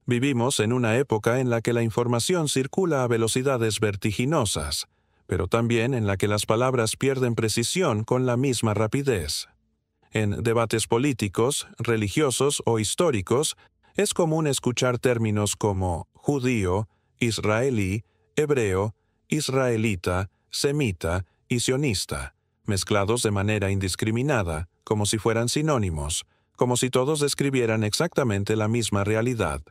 Vivimos en una época en la que la información circula a velocidades vertiginosas, pero también en la que las palabras pierden precisión con la misma rapidez. En debates políticos, religiosos o históricos, es común escuchar términos como judío, israelí, hebreo, israelita, semita y sionista, mezclados de manera indiscriminada, como si fueran sinónimos, como si todos describieran exactamente la misma realidad.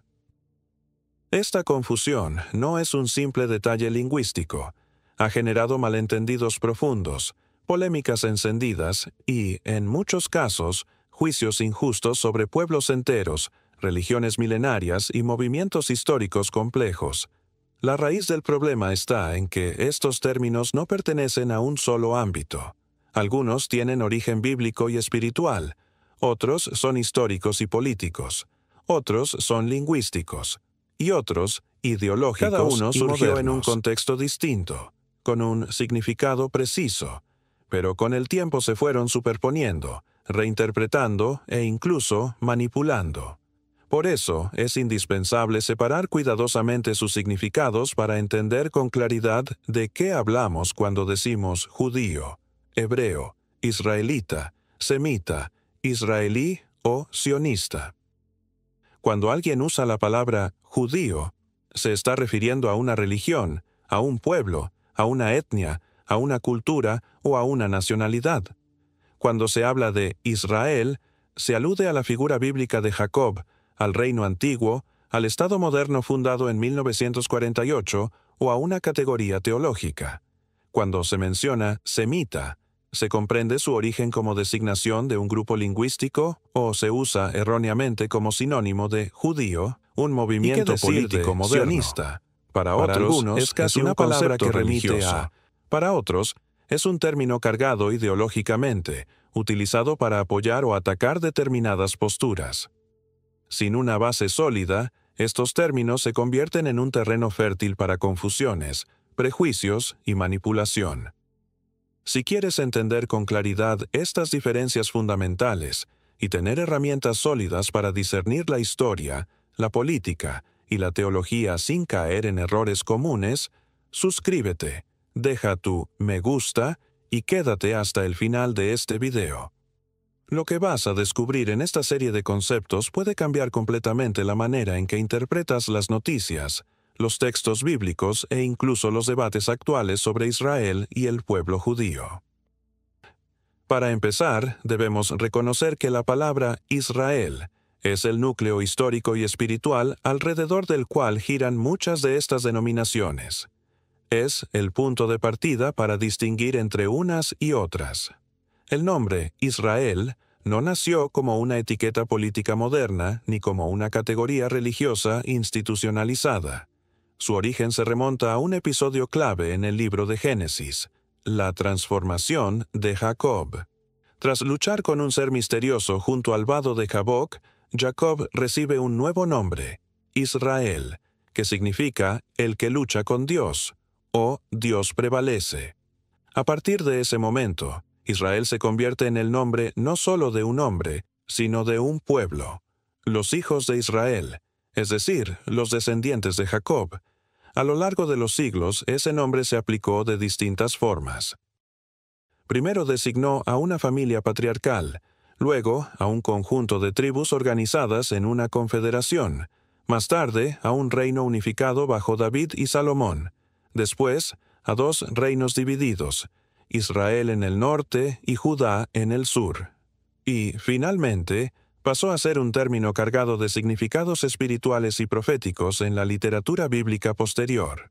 Esta confusión no es un simple detalle lingüístico. Ha generado malentendidos profundos, polémicas encendidas y, en muchos casos, juicios injustos sobre pueblos enteros, religiones milenarias y movimientos históricos complejos. La raíz del problema está en que estos términos no pertenecen a un solo ámbito. Algunos tienen origen bíblico y espiritual, otros son históricos y políticos, otros son lingüísticos, y otros ideológicos. Cada uno surgió en un contexto distinto, con un significado preciso, pero con el tiempo se fueron superponiendo, reinterpretando e incluso manipulando. Por eso es indispensable separar cuidadosamente sus significados para entender con claridad de qué hablamos cuando decimos judío, hebreo, israelita, semita, israelí o sionista. Cuando alguien usa la palabra judío, se está refiriendo a una religión, a un pueblo, a una etnia, a una cultura o a una nacionalidad. Cuando se habla de Israel, se alude a la figura bíblica de Jacob, al reino antiguo, al Estado moderno fundado en 1948 o a una categoría teológica. Cuando se menciona semita, se comprende su origen como designación de un grupo lingüístico o se usa erróneamente como sinónimo de judío, un movimiento político moderno. Sionista. Para algunos es casi una palabra que remite a. Para otros, es un término cargado ideológicamente, utilizado para apoyar o atacar determinadas posturas. Sin una base sólida, estos términos se convierten en un terreno fértil para confusiones, prejuicios y manipulación. Si quieres entender con claridad estas diferencias fundamentales y tener herramientas sólidas para discernir la historia, la política y la teología sin caer en errores comunes, suscríbete, deja tu me gusta y quédate hasta el final de este video. Lo que vas a descubrir en esta serie de conceptos puede cambiar completamente la manera en que interpretas las noticias, los textos bíblicos e incluso los debates actuales sobre Israel y el pueblo judío. Para empezar, debemos reconocer que la palabra Israel es el núcleo histórico y espiritual alrededor del cual giran muchas de estas denominaciones. Es el punto de partida para distinguir entre unas y otras. El nombre Israel no nació como una etiqueta política moderna ni como una categoría religiosa institucionalizada. Su origen se remonta a un episodio clave en el libro de Génesis, la transformación de Jacob. Tras luchar con un ser misterioso junto al vado de Jaboc, Jacob recibe un nuevo nombre, Israel, que significa el que lucha con Dios, o Dios prevalece. A partir de ese momento, Israel se convierte en el nombre no solo de un hombre, sino de un pueblo, los hijos de Israel, es decir, los descendientes de Jacob. A lo largo de los siglos, ese nombre se aplicó de distintas formas. Primero designó a una familia patriarcal, luego a un conjunto de tribus organizadas en una confederación, más tarde a un reino unificado bajo David y Salomón, después a dos reinos divididos, Israel en el norte y Judá en el sur. Y, finalmente, pasó a ser un término cargado de significados espirituales y proféticos en la literatura bíblica posterior.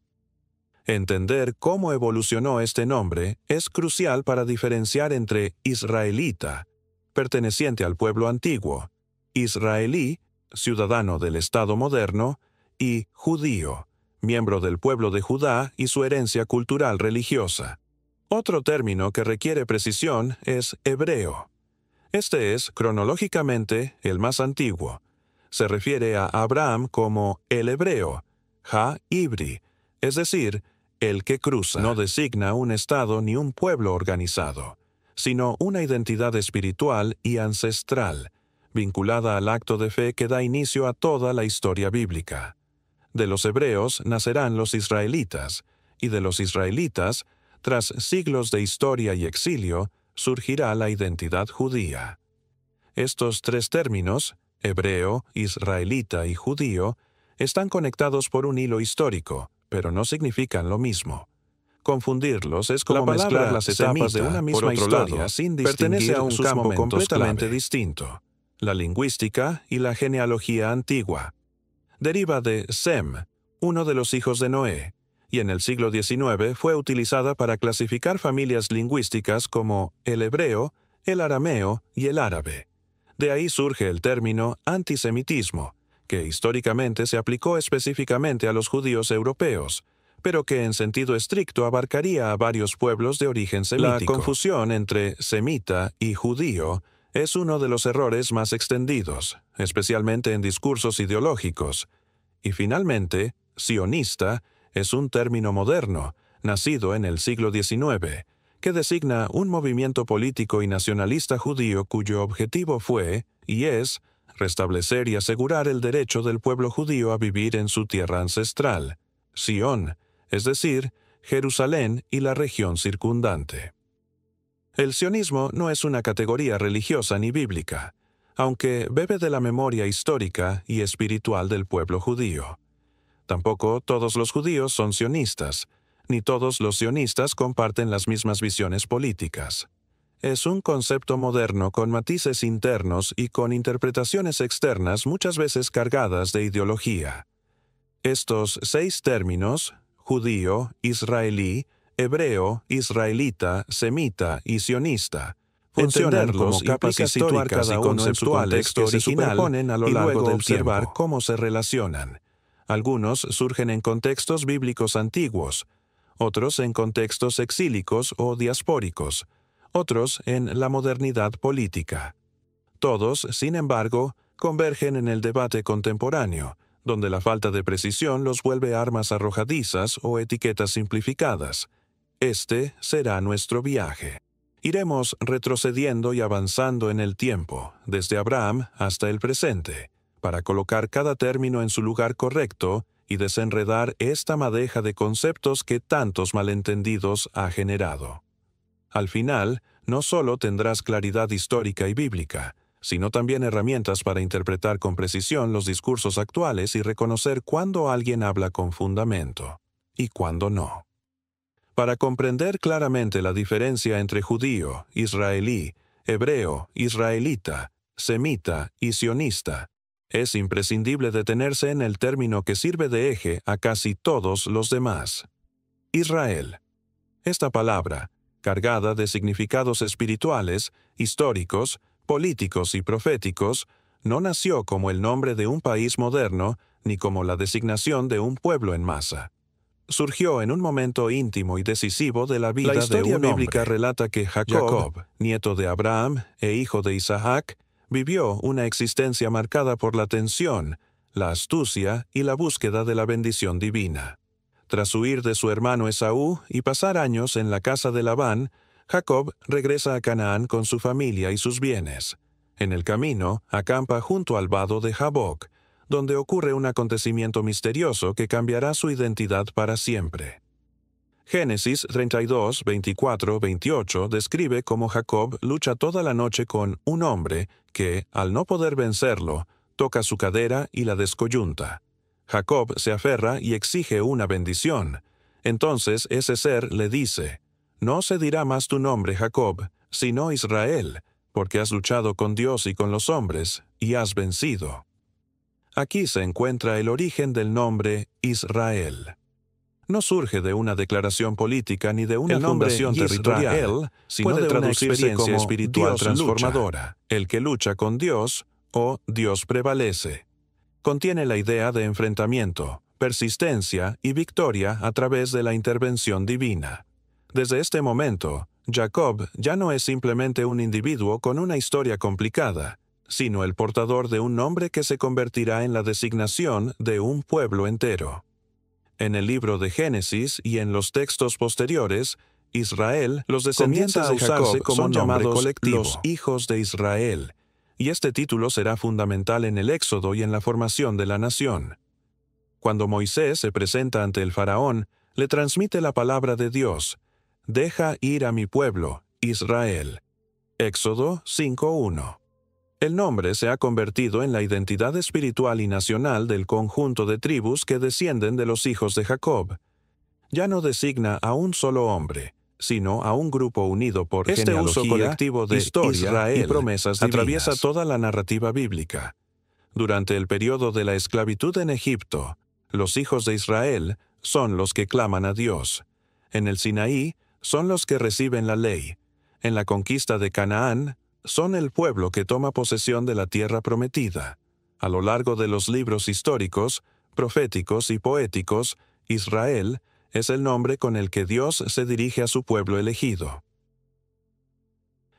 Entender cómo evolucionó este nombre es crucial para diferenciar entre israelita, perteneciente al pueblo antiguo, israelí, ciudadano del Estado moderno, y judío, miembro del pueblo de Judá y su herencia cultural religiosa. Otro término que requiere precisión es hebreo. Este es, cronológicamente, el más antiguo. Se refiere a Abraham como el hebreo, ha-ibri, es decir, el que cruza. No designa un estado ni un pueblo organizado, sino una identidad espiritual y ancestral, vinculada al acto de fe que da inicio a toda la historia bíblica. De los hebreos nacerán los israelitas, y de los israelitas, tras siglos de historia y exilio, surgirá la identidad judía. Estos tres términos, hebreo, israelita y judío, están conectados por un hilo histórico, pero no significan lo mismo. Confundirlos es como mezclar las etapas de una misma historia sin distinguir a un campo completamente distinto: la lingüística y la genealogía antigua. Deriva de Sem, uno de los hijos de Noé, y en el siglo XIX fue utilizada para clasificar familias lingüísticas como el hebreo, el arameo y el árabe. De ahí surge el término antisemitismo, que históricamente se aplicó específicamente a los judíos europeos, pero que en sentido estricto abarcaría a varios pueblos de origen semítico. La confusión entre semita y judío es uno de los errores más extendidos, especialmente en discursos ideológicos. Y finalmente, sionista es un término moderno, nacido en el siglo XIX, que designa un movimiento político y nacionalista judío cuyo objetivo fue, y es, restablecer y asegurar el derecho del pueblo judío a vivir en su tierra ancestral, Sion, es decir, Jerusalén y la región circundante. El sionismo no es una categoría religiosa ni bíblica, aunque bebe de la memoria histórica y espiritual del pueblo judío. Tampoco todos los judíos son sionistas, ni todos los sionistas comparten las mismas visiones políticas. Es un concepto moderno con matices internos y con interpretaciones externas muchas veces cargadas de ideología. Estos 6 términos, judío, israelí, hebreo, israelita, semita y sionista, funcionan como capas históricas y conceptuales que se superponen a lo largo de observar cómo se relacionan. Algunos surgen en contextos bíblicos antiguos, otros en contextos exílicos o diaspóricos, otros en la modernidad política. Todos, sin embargo, convergen en el debate contemporáneo, donde la falta de precisión los vuelve armas arrojadizas o etiquetas simplificadas. Este será nuestro viaje. Iremos retrocediendo y avanzando en el tiempo, desde Abraham hasta el presente, para colocar cada término en su lugar correcto y desenredar esta madeja de conceptos que tantos malentendidos ha generado. Al final, no solo tendrás claridad histórica y bíblica, sino también herramientas para interpretar con precisión los discursos actuales y reconocer cuándo alguien habla con fundamento y cuándo no. Para comprender claramente la diferencia entre judío, israelí, hebreo, israelita, semita y sionista, es imprescindible detenerse en el término que sirve de eje a casi todos los demás: Israel. Esta palabra, cargada de significados espirituales, históricos, políticos y proféticos, no nació como el nombre de un país moderno ni como la designación de un pueblo en masa. Surgió en un momento íntimo y decisivo de la vida de un hombre. La historia bíblica relata que Jacob, nieto de Abraham e hijo de Isaac, vivió una existencia marcada por la tensión, la astucia y la búsqueda de la bendición divina. Tras huir de su hermano Esaú y pasar años en la casa de Labán, Jacob regresa a Canaán con su familia y sus bienes. En el camino, acampa junto al vado de Jaboc, donde ocurre un acontecimiento misterioso que cambiará su identidad para siempre. Génesis 32, 24, 28 describe cómo Jacob lucha toda la noche con un hombre que, al no poder vencerlo, toca su cadera y la descoyunta. Jacob se aferra y exige una bendición. Entonces ese ser le dice: «No se dirá más tu nombre, Jacob, sino Israel, porque has luchado con Dios y con los hombres, y has vencido». Aquí se encuentra el origen del nombre Israel. No surge de una declaración política ni de una fundación territorial, sino de una experiencia espiritual transformadora. El que lucha con Dios, o Dios prevalece. Contiene la idea de enfrentamiento, persistencia y victoria a través de la intervención divina. Desde este momento, Jacob ya no es simplemente un individuo con una historia complicada, sino el portador de un nombre que se convertirá en la designación de un pueblo entero. En el libro de Génesis y en los textos posteriores, Israel, los descendientes de Jacob son llamados los hijos de Israel, y este título será fundamental en el éxodo y en la formación de la nación. Cuando Moisés se presenta ante el faraón, le transmite la palabra de Dios: «Deja ir a mi pueblo, Israel». Éxodo 5:1. El nombre se ha convertido en la identidad espiritual y nacional del conjunto de tribus que descienden de los hijos de Jacob. Ya no designa a un solo hombre, sino a un grupo unido por genealogía, uso colectivo de historia Israel y promesas divinas. Atraviesa toda la narrativa bíblica. Durante el periodo de la esclavitud en Egipto, los hijos de Israel son los que claman a Dios. En el Sinaí, son los que reciben la ley. En la conquista de Canaán, son el pueblo que toma posesión de la tierra prometida. A lo largo de los libros históricos, proféticos y poéticos, Israel es el nombre con el que Dios se dirige a su pueblo elegido.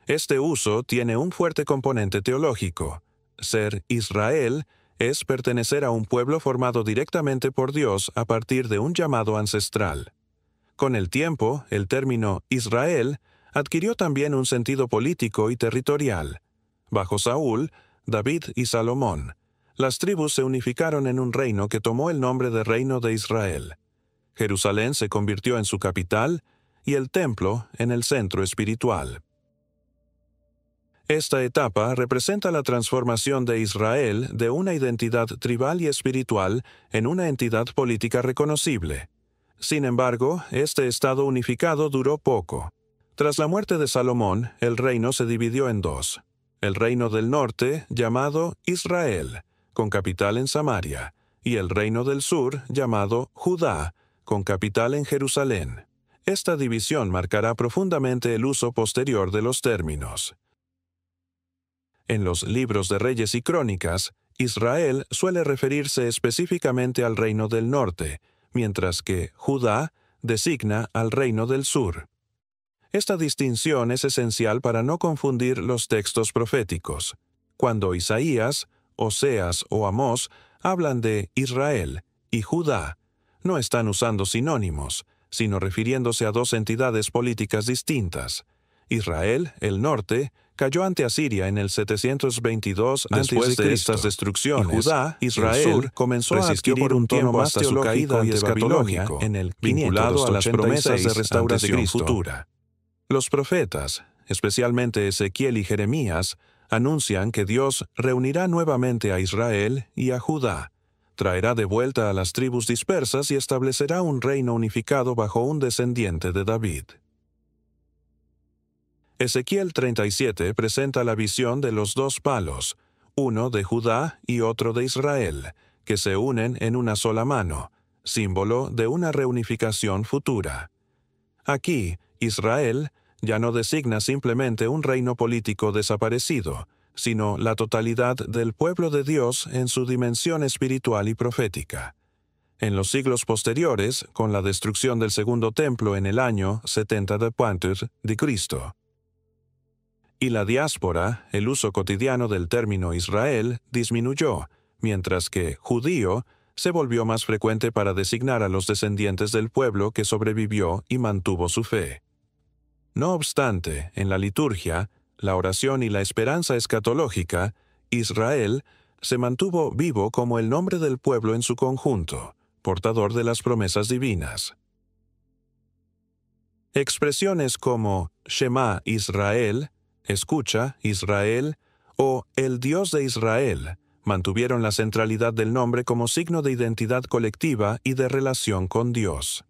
Este uso tiene un fuerte componente teológico. Ser Israel es pertenecer a un pueblo formado directamente por Dios a partir de un llamado ancestral. Con el tiempo, el término Israel adquirió también un sentido político y territorial. Bajo Saúl, David y Salomón, las tribus se unificaron en un reino que tomó el nombre de Reino de Israel. Jerusalén se convirtió en su capital y el templo en el centro espiritual. Esta etapa representa la transformación de Israel de una identidad tribal y espiritual en una entidad política reconocible. Sin embargo, este estado unificado duró poco. Tras la muerte de Salomón, el reino se dividió en dos. El reino del norte, llamado Israel, con capital en Samaria, y el reino del sur, llamado Judá, con capital en Jerusalén. Esta división marcará profundamente el uso posterior de los términos. En los libros de Reyes y Crónicas, Israel suele referirse específicamente al reino del norte, mientras que Judá designa al reino del sur. Esta distinción es esencial para no confundir los textos proféticos. Cuando Isaías, Oseas o Amós hablan de Israel y Judá, no están usando sinónimos, sino refiriéndose a dos entidades políticas distintas. Israel, el norte, cayó ante Asiria en el 722 después de estas destrucciones. Y Judá, Israel, el sur, comenzó a adquirir un tono más teológico y escatológico, en el vinculado a las promesas de restauración futura. Los profetas, especialmente Ezequiel y Jeremías, anuncian que Dios reunirá nuevamente a Israel y a Judá, traerá de vuelta a las tribus dispersas y establecerá un reino unificado bajo un descendiente de David. Ezequiel 37 presenta la visión de los dos palos, uno de Judá y otro de Israel, que se unen en una sola mano, símbolo de una reunificación futura. Aquí, Israel ya no designa simplemente un reino político desaparecido, sino la totalidad del pueblo de Dios en su dimensión espiritual y profética. En los siglos posteriores, con la destrucción del segundo templo en el año 70 de Cristo. Y la diáspora, el uso cotidiano del término Israel, disminuyó, mientras que judío se volvió más frecuente para designar a los descendientes del pueblo que sobrevivió y mantuvo su fe. No obstante, en la liturgia, la oración y la esperanza escatológica, Israel se mantuvo vivo como el nombre del pueblo en su conjunto, portador de las promesas divinas. Expresiones como Shema Israel, escucha Israel, o el Dios de Israel mantuvieron la centralidad del nombre como signo de identidad colectiva y de relación con Dios.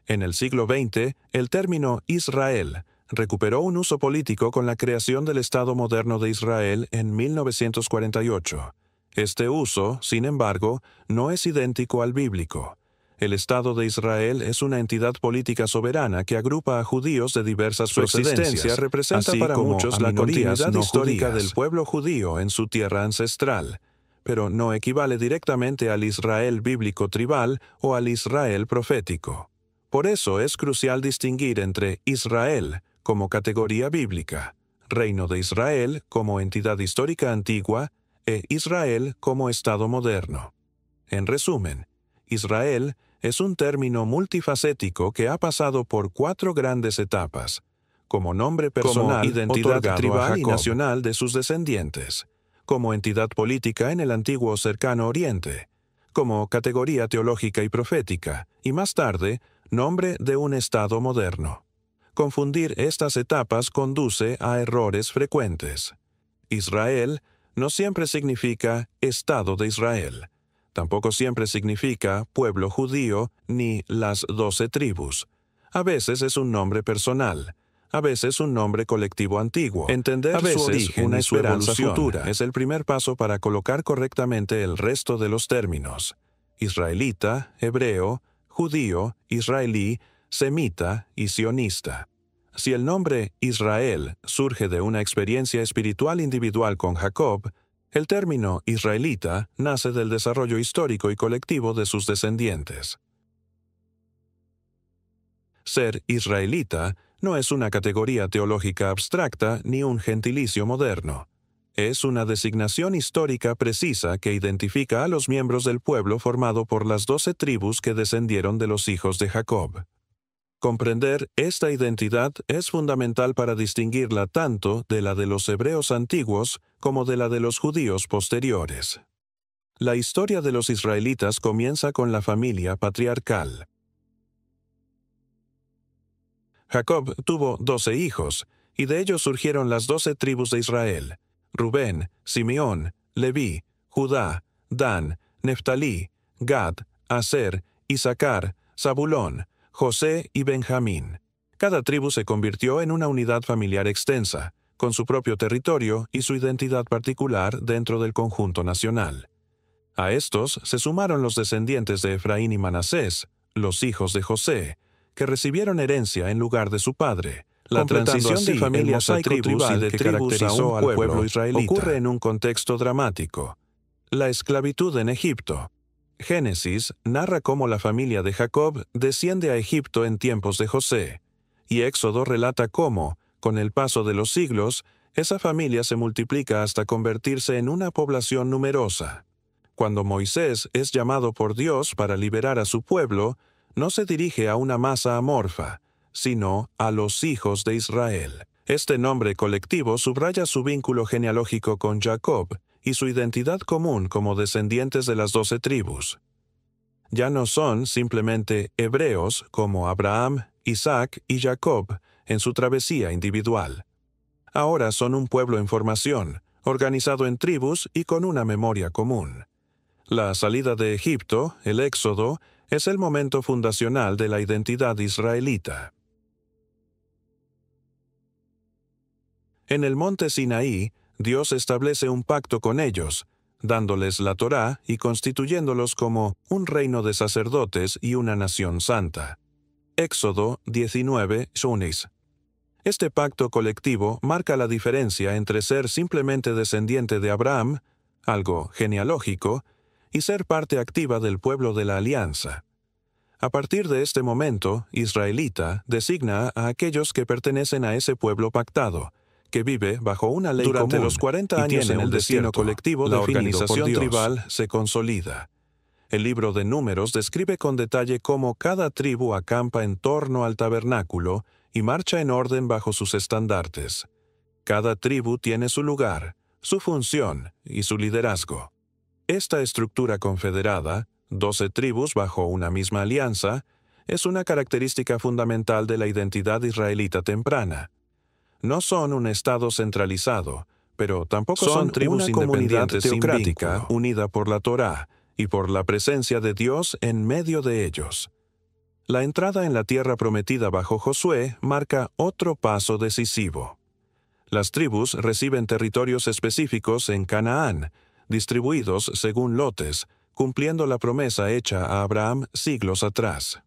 En el siglo XX, el término Israel recuperó un uso político con la creación del Estado moderno de Israel en 1948. Este uso, sin embargo, no es idéntico al bíblico. El Estado de Israel es una entidad política soberana que agrupa a judíos de diversas procedencias, representa así para muchos la continuidad histórica del pueblo judío en su tierra ancestral, pero no equivale directamente al Israel bíblico tribal o al Israel profético. Por eso es crucial distinguir entre Israel como categoría bíblica, Reino de Israel como entidad histórica antigua e Israel como Estado moderno. En resumen, Israel es un término multifacético que ha pasado por 4 grandes etapas, como nombre personal, como identidad tribal y nacional de sus descendientes, como entidad política en el antiguo Cercano Oriente, como categoría teológica y profética, y más tarde, nombre de un Estado moderno. Confundir estas etapas conduce a errores frecuentes. Israel no siempre significa Estado de Israel. Tampoco siempre significa pueblo judío ni las 12 tribus. A veces es un nombre personal, a veces un nombre colectivo antiguo. Entender su origen una esperanza futura es el primer paso para colocar correctamente el resto de los términos: israelita, hebreo, judío, israelí, semita y sionista. Si el nombre Israel surge de una experiencia espiritual individual con Jacob, el término israelita nace del desarrollo histórico y colectivo de sus descendientes. Ser israelita no es una categoría teológica abstracta ni un gentilicio moderno. Es una designación histórica precisa que identifica a los miembros del pueblo formado por las 12 tribus que descendieron de los hijos de Jacob. Comprender esta identidad es fundamental para distinguirla tanto de la de los hebreos antiguos como de la de los judíos posteriores. La historia de los israelitas comienza con la familia patriarcal. Jacob tuvo 12 hijos, y de ellos surgieron las 12 tribus de Israel: Rubén, Simeón, Leví, Judá, Dan, Neftalí, Gad, Aser, Isaacar, Zabulón, José y Benjamín. Cada tribu se convirtió en una unidad familiar extensa, con su propio territorio y su identidad particular dentro del conjunto nacional. A estos se sumaron los descendientes de Efraín y Manasés, los hijos de José, que recibieron herencia en lugar de su padre. La transición de familias a tribus y de tribus a un pueblo israelita ocurre en un contexto dramático: la esclavitud en Egipto. Génesis narra cómo la familia de Jacob desciende a Egipto en tiempos de José, y Éxodo relata cómo, con el paso de los siglos, esa familia se multiplica hasta convertirse en una población numerosa. Cuando Moisés es llamado por Dios para liberar a su pueblo, no se dirige a una masa amorfa, sino a los hijos de Israel. Este nombre colectivo subraya su vínculo genealógico con Jacob y su identidad común como descendientes de las 12 tribus. Ya no son simplemente hebreos como Abraham, Isaac y Jacob en su travesía individual. Ahora son un pueblo en formación, organizado en tribus y con una memoria común. La salida de Egipto, el Éxodo, es el momento fundacional de la identidad israelita. En el monte Sinaí, Dios establece un pacto con ellos, dándoles la Torá y constituyéndolos como un reino de sacerdotes y una nación santa. Éxodo 19, Shunis. Este pacto colectivo marca la diferencia entre ser simplemente descendiente de Abraham, algo genealógico, y ser parte activa del pueblo de la alianza. A partir de este momento, israelita designa a aquellos que pertenecen a ese pueblo pactado, que vive bajo una ley Durante común los 40 años y en el destino desierto, colectivo la definido por organización Dios. tribal Se consolida. El libro de Números describe con detalle cómo cada tribu acampa en torno al tabernáculo y marcha en orden bajo sus estandartes. Cada tribu tiene su lugar, su función y su liderazgo. Esta estructura confederada, 12 tribus bajo una misma alianza, es una característica fundamental de la identidad israelita temprana. No son un estado centralizado, pero tampoco son tribus una comunidad independientes sin teocrática, vínculo, unida por la Torá y por la presencia de Dios en medio de ellos. La entrada en la tierra prometida bajo Josué marca otro paso decisivo. Las tribus reciben territorios específicos en Canaán, distribuidos según lotes, cumpliendo la promesa hecha a Abraham siglos atrás.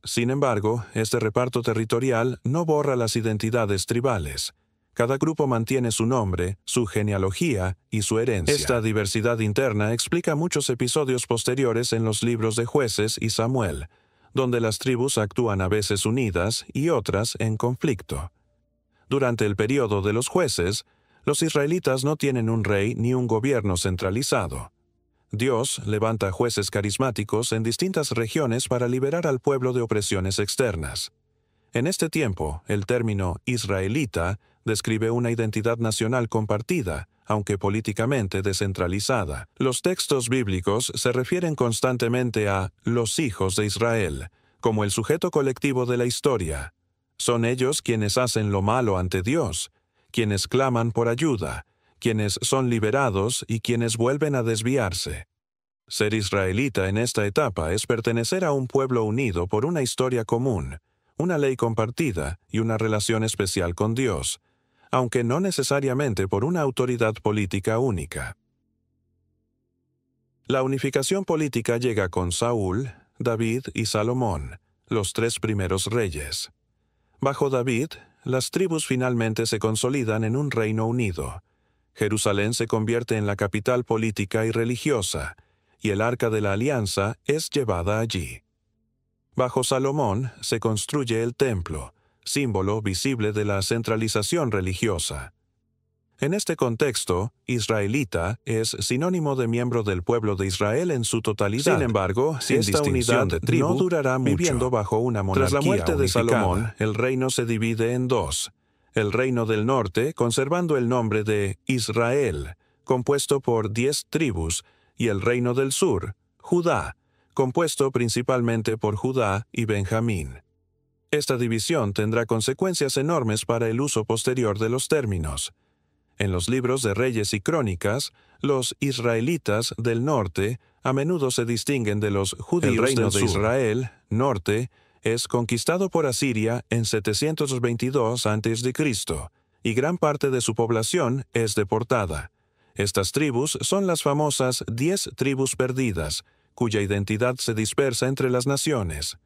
Sin embargo, este reparto territorial no borra las identidades tribales. Cada grupo mantiene su nombre, su genealogía y su herencia. Esta diversidad interna explica muchos episodios posteriores en los libros de Jueces y Samuel, donde las tribus actúan a veces unidas y otras en conflicto. Durante el período de los jueces, los israelitas no tienen un rey ni un gobierno centralizado. Dios levanta jueces carismáticos en distintas regiones para liberar al pueblo de opresiones externas. En este tiempo, el término israelita describe una identidad nacional compartida, aunque políticamente descentralizada. Los textos bíblicos se refieren constantemente a los hijos de Israel, como el sujeto colectivo de la historia. Son ellos quienes hacen lo malo ante Dios, quienes claman por ayuda, quienes son liberados y quienes vuelven a desviarse. Ser israelita en esta etapa es pertenecer a un pueblo unido por una historia común, una ley compartida y una relación especial con Dios, aunque no necesariamente por una autoridad política única. La unificación política llega con Saúl, David y Salomón, los tres primeros reyes. Bajo David, las tribus finalmente se consolidan en un reino unido. Jerusalén se convierte en la capital política y religiosa, y el Arca de la Alianza es llevada allí. Bajo Salomón se construye el templo, símbolo visible de la centralización religiosa. En este contexto, israelita es sinónimo de miembro del pueblo de Israel en su totalidad. Sin embargo, esta unidad de tribu no durará mucho. Viviendo bajo una monarquía Tras la muerte de Salomón, el reino se divide en dos. El reino del norte, conservando el nombre de Israel, compuesto por 10 tribus, y el reino del sur, Judá, compuesto principalmente por Judá y Benjamín. Esta división tendrá consecuencias enormes para el uso posterior de los términos. En los libros de Reyes y Crónicas, los israelitas del norte a menudo se distinguen de los judíos del sur. El reino de Israel, norte, es conquistado por Asiria en 722 a.C., y gran parte de su población es deportada. Estas tribus son las famosas 10 tribus perdidas, cuya identidad se dispersa entre las naciones.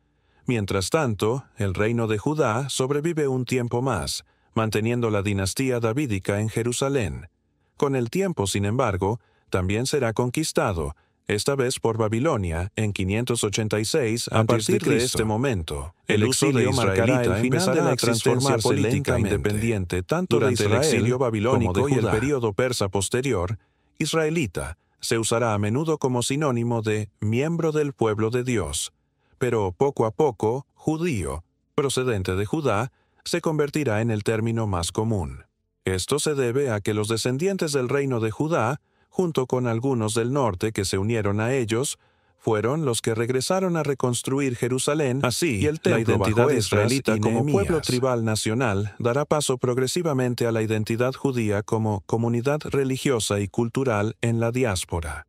Mientras tanto, el reino de Judá sobrevive un tiempo más, manteniendo la dinastía davídica en Jerusalén. Con el tiempo, sin embargo, también será conquistado, esta vez por Babilonia, en 586 a.C. A partir de este momento, el exilio marcará el final de la transformarse política independiente tanto durante el exilio babilónico y el período persa posterior. Israelita se usará a menudo como sinónimo de miembro del pueblo de Dios, pero poco a poco, judío, procedente de Judá, se convertirá en el término más común. Esto se debe a que los descendientes del reino de Judá, junto con algunos del norte que se unieron a ellos, fueron los que regresaron a reconstruir Jerusalén. Así, la identidad israelita como pueblo tribal nacional dará paso progresivamente a la identidad judía como comunidad religiosa y cultural en la diáspora.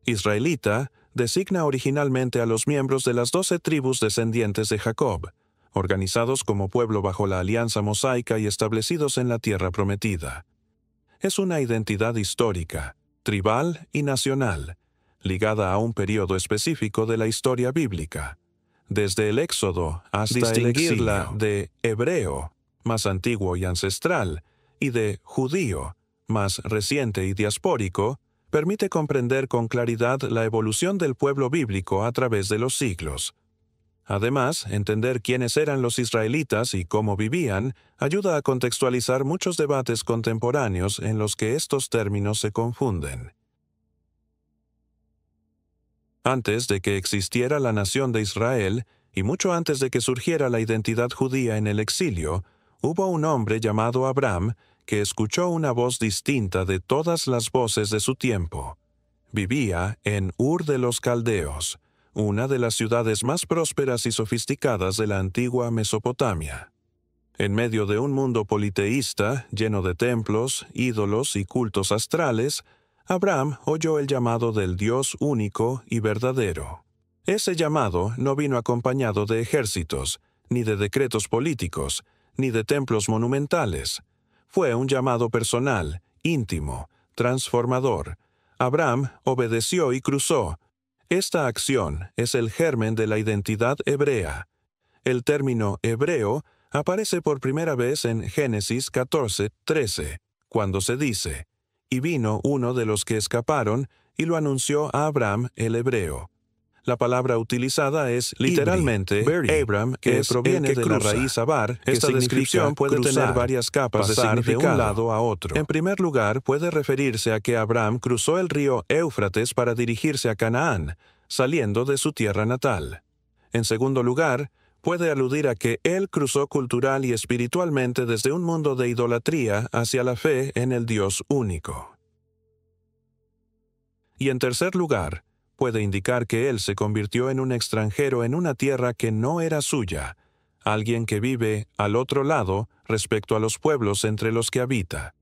Israelita designa originalmente a los miembros de las 12 tribus descendientes de Jacob, organizados como pueblo bajo la alianza mosaica y establecidos en la tierra prometida. Es una identidad histórica, tribal y nacional, ligada a un periodo específico de la historia bíblica. Desde el Éxodo hasta el exilio de hebreo, más antiguo y ancestral, y de judío, más reciente y diaspórico, permite comprender con claridad la evolución del pueblo bíblico a través de los siglos. Además, entender quiénes eran los israelitas y cómo vivían ayuda a contextualizar muchos debates contemporáneos en los que estos términos se confunden. Antes de que existiera la nación de Israel, y mucho antes de que surgiera la identidad judía en el exilio, hubo un hombre llamado Abram que escuchó una voz distinta de todas las voces de su tiempo. Vivía en Ur de los Caldeos, una de las ciudades más prósperas y sofisticadas de la antigua Mesopotamia. En medio de un mundo politeísta, lleno de templos, ídolos y cultos astrales, Abram oyó el llamado del Dios único y verdadero. Ese llamado no vino acompañado de ejércitos, ni de decretos políticos, ni de templos monumentales. Fue un llamado personal, íntimo, transformador. Abram obedeció y cruzó. Esta acción es el germen de la identidad hebrea. El término hebreo aparece por primera vez en Génesis 14:13, cuando se dice: «Y vino uno de los que escaparon, y lo anunció a Abram el hebreo». La palabra utilizada es literalmente Abram, que proviene de la raíz abar. Esta descripción puede tener varias capas de significado de un lado a otro. En primer lugar, puede referirse a que Abram cruzó el río Éufrates para dirigirse a Canaán, saliendo de su tierra natal. En segundo lugar, puede aludir a que él cruzó cultural y espiritualmente desde un mundo de idolatría hacia la fe en el Dios único. Y en tercer lugar, puede indicar que él se convirtió en un extranjero en una tierra que no era suya, alguien que vive al otro lado respecto a los pueblos entre los que habita.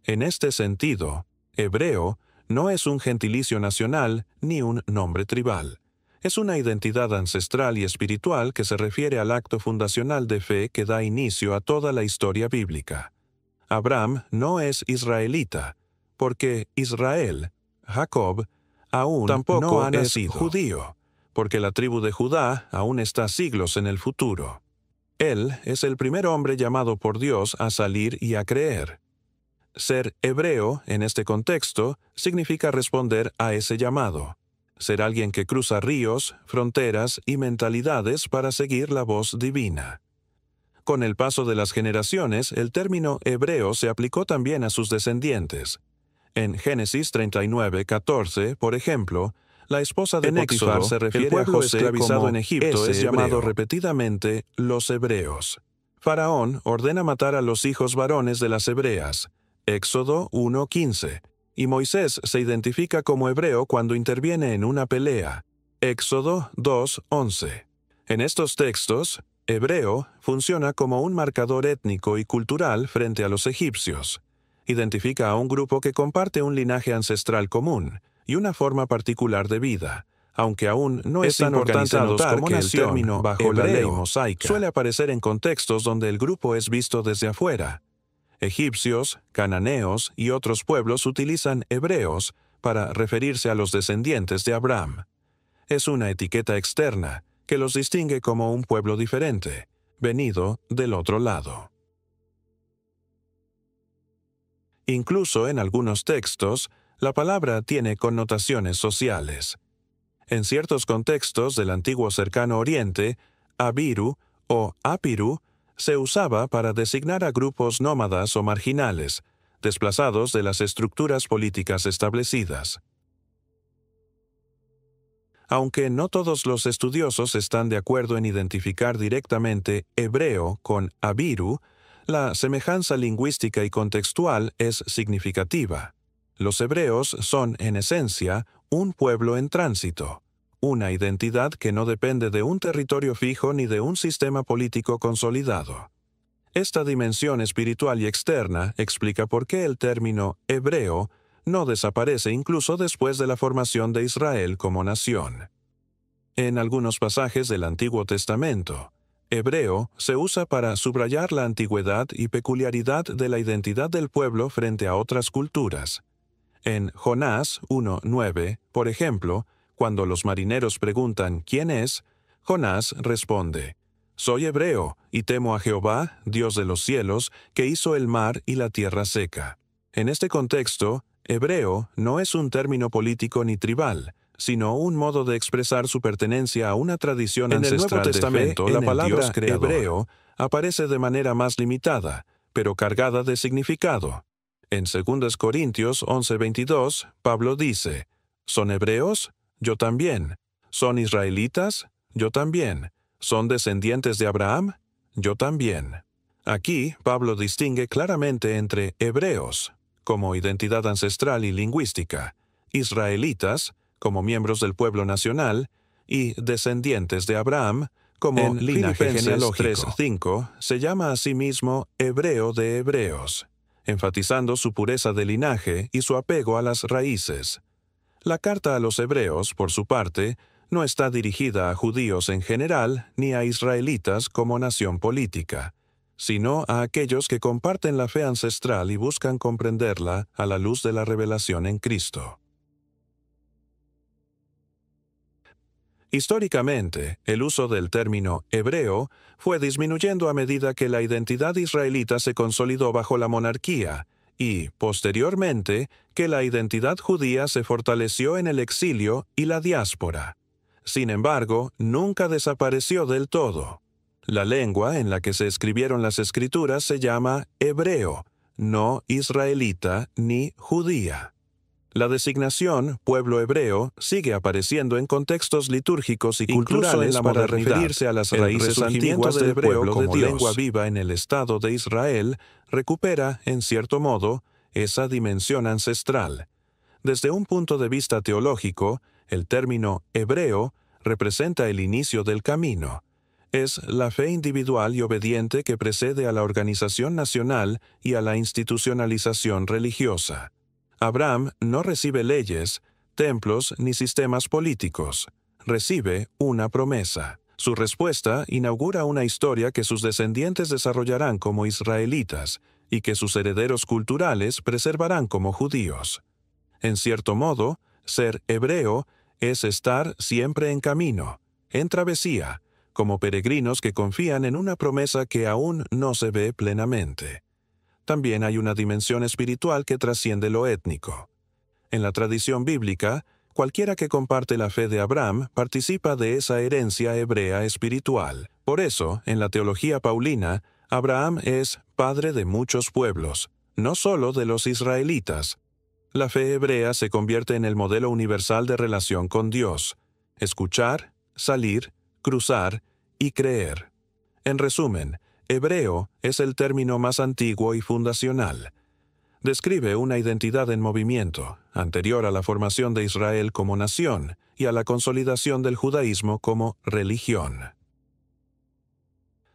En este sentido, hebreo no es un gentilicio nacional ni un nombre tribal. Es una identidad ancestral y espiritual que se refiere al acto fundacional de fe que da inicio a toda la historia bíblica. Abraham no es israelita, porque Israel, Jacob, aún tampoco no ha nacido. Es judío, porque la tribu de Judá aún está siglos en el futuro. Él es el primer hombre llamado por Dios a salir y a creer. Ser hebreo, en este contexto, significa responder a ese llamado. Ser alguien que cruza ríos, fronteras y mentalidades para seguir la voz divina. Con el paso de las generaciones, el término hebreo se aplicó también a sus descendientes. En Génesis 39:14, por ejemplo, la esposa de Potifar se refiere a José esclavizado en Egipto, es llamado repetidamente los hebreos. Faraón ordena matar a los hijos varones de las hebreas, Éxodo 1:15, y Moisés se identifica como hebreo cuando interviene en una pelea, Éxodo 2:11. En estos textos, hebreo funciona como un marcador étnico y cultural frente a los egipcios. Identifica a un grupo que comparte un linaje ancestral común y una forma particular de vida, aunque aún no están organizados como nación. El término bajo la ley mosaica suele aparecer en contextos donde el grupo es visto desde afuera. Egipcios, cananeos y otros pueblos utilizan hebreos para referirse a los descendientes de Abraham. Es una etiqueta externa que los distingue como un pueblo diferente, venido del otro lado. Incluso en algunos textos, la palabra tiene connotaciones sociales. En ciertos contextos del antiguo Cercano Oriente, Abiru o Apiru se usaba para designar a grupos nómadas o marginales, desplazados de las estructuras políticas establecidas. Aunque no todos los estudiosos están de acuerdo en identificar directamente hebreo con Abiru, la semejanza lingüística y contextual es significativa. Los hebreos son, en esencia, un pueblo en tránsito, una identidad que no depende de un territorio fijo ni de un sistema político consolidado. Esta dimensión espiritual y externa explica por qué el término hebreo no desaparece incluso después de la formación de Israel como nación. En algunos pasajes del Antiguo Testamento, hebreo se usa para subrayar la antigüedad y peculiaridad de la identidad del pueblo frente a otras culturas. En Jonás 1:9, por ejemplo, cuando los marineros preguntan ¿quién es?, Jonás responde: «Soy hebreo, y temo a Jehová, Dios de los cielos, que hizo el mar y la tierra seca». En este contexto, hebreo no es un término político ni tribal, sino un modo de expresar su pertenencia a una tradición ancestral de fe. En el Nuevo Testamento, la palabra hebreo aparece de manera más limitada, pero cargada de significado. En 2 Corintios 11:22, Pablo dice: «¿Son hebreos? Yo también. ¿Son israelitas? Yo también. ¿Son descendientes de Abraham? Yo también». Aquí, Pablo distingue claramente entre hebreos, como identidad ancestral y lingüística, israelitas, como miembros del pueblo nacional, y descendientes de Abraham, como en linaje genealógico. 3:5 se llama a sí mismo hebreo de hebreos, enfatizando su pureza de linaje y su apego a las raíces. La carta a los hebreos, por su parte, no está dirigida a judíos en general ni a israelitas como nación política, sino a aquellos que comparten la fe ancestral y buscan comprenderla a la luz de la revelación en Cristo. Históricamente, el uso del término hebreo fue disminuyendo a medida que la identidad israelita se consolidó bajo la monarquía y, posteriormente, que la identidad judía se fortaleció en el exilio y la diáspora. Sin embargo, nunca desapareció del todo. La lengua en la que se escribieron las Escrituras se llama hebreo, no israelita ni judía. La designación pueblo hebreo sigue apareciendo en contextos litúrgicos y culturales para referirse a las raíces antiguas del hebreo como lengua viva en el Estado de Israel, recupera, en cierto modo, esa dimensión ancestral. Desde un punto de vista teológico, el término hebreo representa el inicio del camino. Es la fe individual y obediente que precede a la organización nacional y a la institucionalización religiosa. Abraham no recibe leyes, templos ni sistemas políticos. Recibe una promesa. Su respuesta inaugura una historia que sus descendientes desarrollarán como israelitas y que sus herederos culturales preservarán como judíos. En cierto modo, ser hebreo es estar siempre en camino, en travesía, como peregrinos que confían en una promesa que aún no se ve plenamente. También hay una dimensión espiritual que trasciende lo étnico. En la tradición bíblica, cualquiera que comparte la fe de Abraham participa de esa herencia hebrea espiritual. Por eso, en la teología paulina, Abraham es padre de muchos pueblos, no solo de los israelitas. La fe hebrea se convierte en el modelo universal de relación con Dios: escuchar, salir, cruzar y creer. En resumen, hebreo es el término más antiguo y fundacional. Describe una identidad en movimiento, anterior a la formación de Israel como nación y a la consolidación del judaísmo como religión.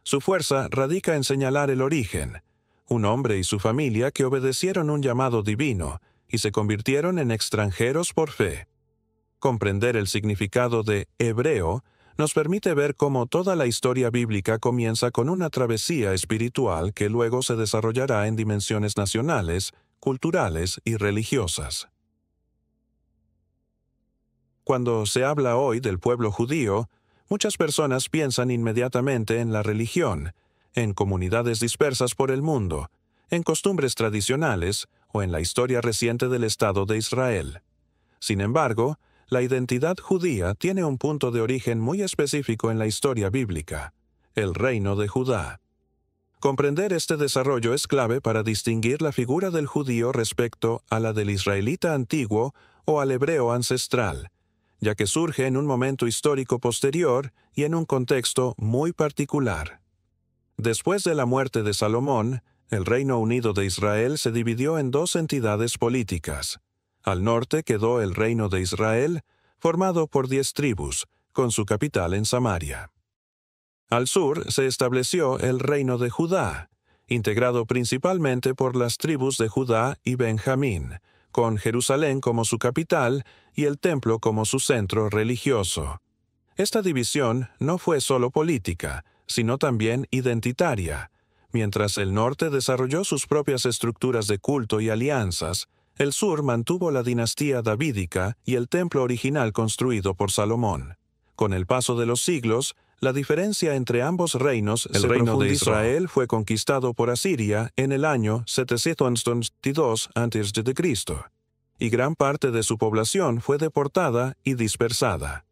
Su fuerza radica en señalar el origen: un hombre y su familia que obedecieron un llamado divino y se convirtieron en extranjeros por fe. Comprender el significado de hebreo nos permite ver cómo toda la historia bíblica comienza con una travesía espiritual que luego se desarrollará en dimensiones nacionales, culturales y religiosas. Cuando se habla hoy del pueblo judío, muchas personas piensan inmediatamente en la religión, en comunidades dispersas por el mundo, en costumbres tradicionales o en la historia reciente del Estado de Israel. Sin embargo, la identidad judía tiene un punto de origen muy específico en la historia bíblica: el reino de Judá. Comprender este desarrollo es clave para distinguir la figura del judío respecto a la del israelita antiguo o al hebreo ancestral, ya que surge en un momento histórico posterior y en un contexto muy particular. Después de la muerte de Salomón, el Reino Unido de Israel se dividió en dos entidades políticas. Al norte quedó el Reino de Israel, formado por 10 tribus, con su capital en Samaria. Al sur se estableció el Reino de Judá, integrado principalmente por las tribus de Judá y Benjamín, con Jerusalén como su capital y el templo como su centro religioso. Esta división no fue solo política, sino también identitaria. Mientras el norte desarrolló sus propias estructuras de culto y alianzas, el sur mantuvo la dinastía davídica y el templo original construido por Salomón. Con el paso de los siglos, la diferencia entre ambos reinos, el reino de Israel fue conquistado por Asiria en el año 722 a.C., y gran parte de su población fue deportada y dispersada.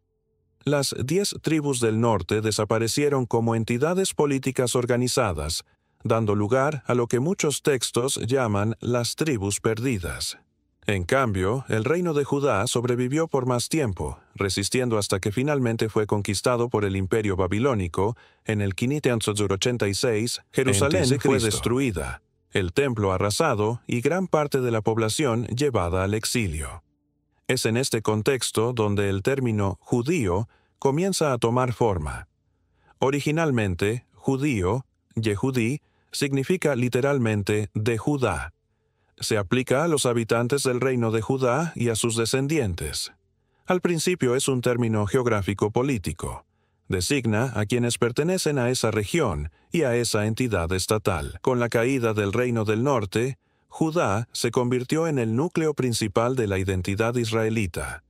Las 10 tribus del norte desaparecieron como entidades políticas organizadas, dando lugar a lo que muchos textos llaman las tribus perdidas. En cambio, el reino de Judá sobrevivió por más tiempo, resistiendo hasta que finalmente fue conquistado por el Imperio Babilónico. En el 586, Jerusalén fue destruida, el templo arrasado y gran parte de la población llevada al exilio. Es en este contexto donde el término judío comienza a tomar forma. Originalmente, judío, Yehudí, significa literalmente de Judá. Se aplica a los habitantes del reino de Judá y a sus descendientes. Al principio es un término geográfico político. Designa a quienes pertenecen a esa región y a esa entidad estatal. Con la caída del reino del norte, Judá se convirtió en el núcleo principal de la identidad israelita.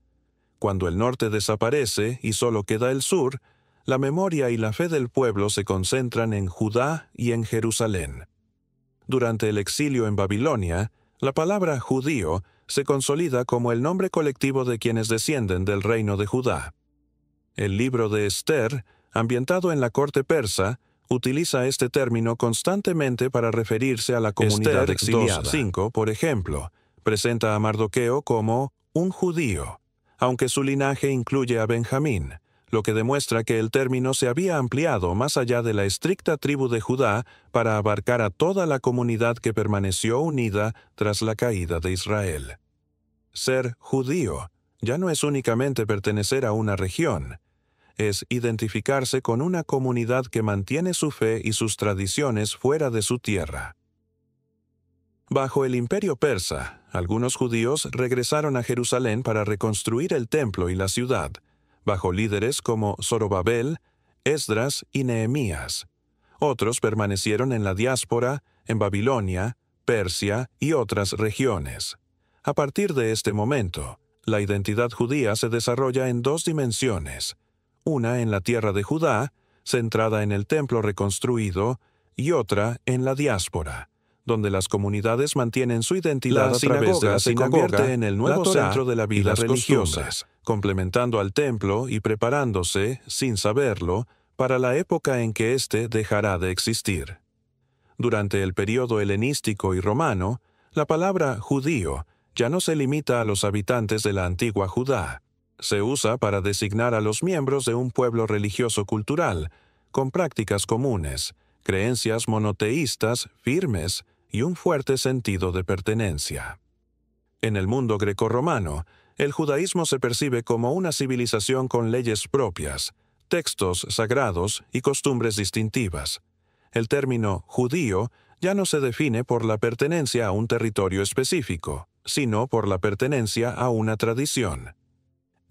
Cuando el norte desaparece y solo queda el sur, la memoria y la fe del pueblo se concentran en Judá y en Jerusalén. Durante el exilio en Babilonia, la palabra judío se consolida como el nombre colectivo de quienes descienden del reino de Judá. El libro de Esther, ambientado en la corte persa, utiliza este término constantemente para referirse a la comunidad exiliada. Esther 2:5, por ejemplo, presenta a Mardoqueo como un judío, aunque su linaje incluye a Benjamín, lo que demuestra que el término se había ampliado más allá de la estricta tribu de Judá para abarcar a toda la comunidad que permaneció unida tras la caída de Israel. Ser judío ya no es únicamente pertenecer a una región, es identificarse con una comunidad que mantiene su fe y sus tradiciones fuera de su tierra. Bajo el imperio persa, algunos judíos regresaron a Jerusalén para reconstruir el templo y la ciudad, bajo líderes como Zorobabel, Esdras y Nehemías. Otros permanecieron en la diáspora, en Babilonia, Persia y otras regiones. A partir de este momento, la identidad judía se desarrolla en dos dimensiones, una en la tierra de Judá, centrada en el templo reconstruido, y otra en la diáspora, donde las comunidades mantienen su identidad a través de la sinagoga, se convierte en el nuevo centro de la vida religiosa, complementando al templo y preparándose, sin saberlo, para la época en que éste dejará de existir. Durante el período helenístico y romano, la palabra judío ya no se limita a los habitantes de la antigua Judá. Se usa para designar a los miembros de un pueblo religioso cultural, con prácticas comunes, creencias monoteístas firmes y un fuerte sentido de pertenencia. En el mundo grecorromano, el judaísmo se percibe como una civilización con leyes propias, textos sagrados y costumbres distintivas. El término judío ya no se define por la pertenencia a un territorio específico, sino por la pertenencia a una tradición.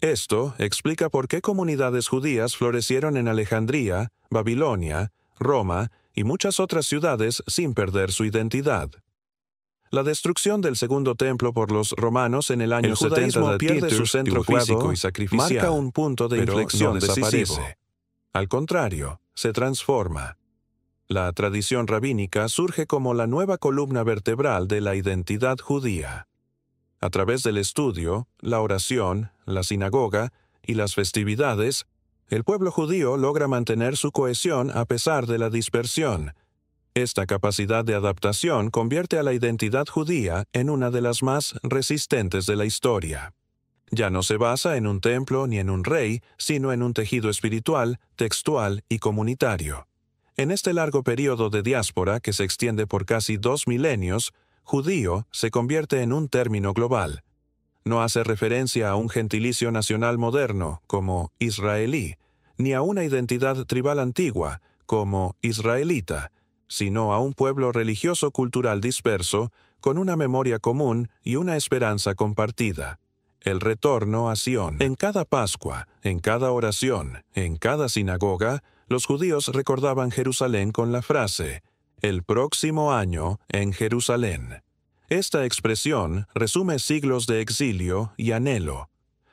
Esto explica por qué comunidades judías florecieron en Alejandría, Babilonia, Roma y muchas otras ciudades sin perder su identidad. La destrucción del segundo templo por los romanos en el año 70 de pierde su centro físico y sacrificial, marca un punto de inflexión decisivo. Al contrario, se transforma. La tradición rabínica surge como la nueva columna vertebral de la identidad judía. A través del estudio, la oración, la sinagoga y las festividades, el pueblo judío logra mantener su cohesión a pesar de la dispersión. Esta capacidad de adaptación convierte a la identidad judía en una de las más resistentes de la historia. Ya no se basa en un templo ni en un rey, sino en un tejido espiritual, textual y comunitario. En este largo periodo de diáspora que se extiende por casi 2 milenios, judío se convierte en un término global. No hace referencia a un gentilicio nacional moderno, como israelí, ni a una identidad tribal antigua, como israelita, sino a un pueblo religioso cultural disperso, con una memoria común y una esperanza compartida. El retorno a Sión. En cada Pascua, en cada oración, en cada sinagoga, los judíos recordaban Jerusalén con la frase, «El próximo año en Jerusalén». Esta expresión resume siglos de exilio y anhelo.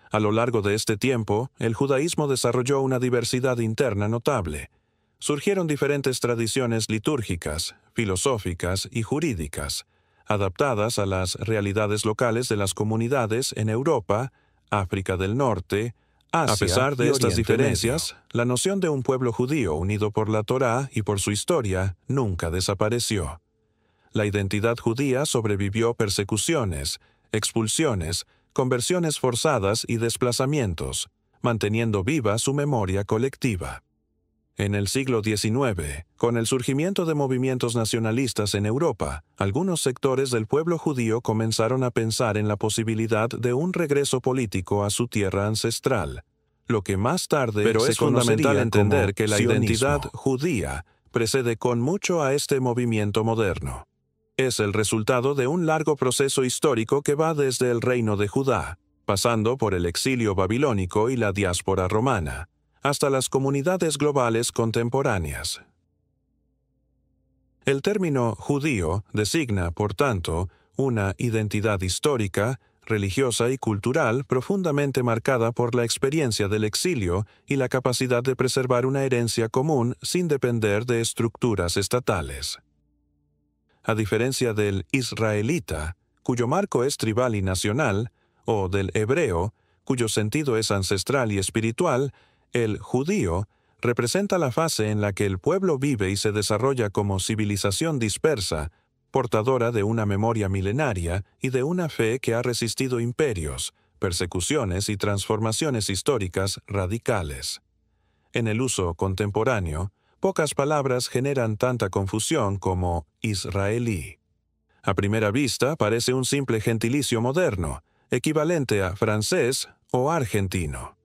A lo largo de este tiempo, el judaísmo desarrolló una diversidad interna notable. Surgieron diferentes tradiciones litúrgicas, filosóficas y jurídicas, adaptadas a las realidades locales de las comunidades en Europa, África del Norte, Asia. A pesar de estas diferencias, la noción de un pueblo judío unido por la Torá y por su historia nunca desapareció. La identidad judía sobrevivió persecuciones, expulsiones, conversiones forzadas y desplazamientos, manteniendo viva su memoria colectiva. En el siglo XIX, con el surgimiento de movimientos nacionalistas en Europa, algunos sectores del pueblo judío comenzaron a pensar en la posibilidad de un regreso político a su tierra ancestral, lo que más tarde es fundamental entender que la identidad judía precede con mucho a este movimiento moderno. Es el resultado de un largo proceso histórico que va desde el reino de Judá, pasando por el exilio babilónico y la diáspora romana, hasta las comunidades globales contemporáneas. El término judío designa, por tanto, una identidad histórica, religiosa y cultural profundamente marcada por la experiencia del exilio y la capacidad de preservar una herencia común sin depender de estructuras estatales. A diferencia del israelita, cuyo marco es tribal y nacional, o del hebreo, cuyo sentido es ancestral y espiritual, el judío representa la fase en la que el pueblo vive y se desarrolla como civilización dispersa, portadora de una memoria milenaria y de una fe que ha resistido imperios, persecuciones y transformaciones históricas radicales. En el uso contemporáneo, pocas palabras generan tanta confusión como israelí. A primera vista parece un simple gentilicio moderno, equivalente a francés o argentino.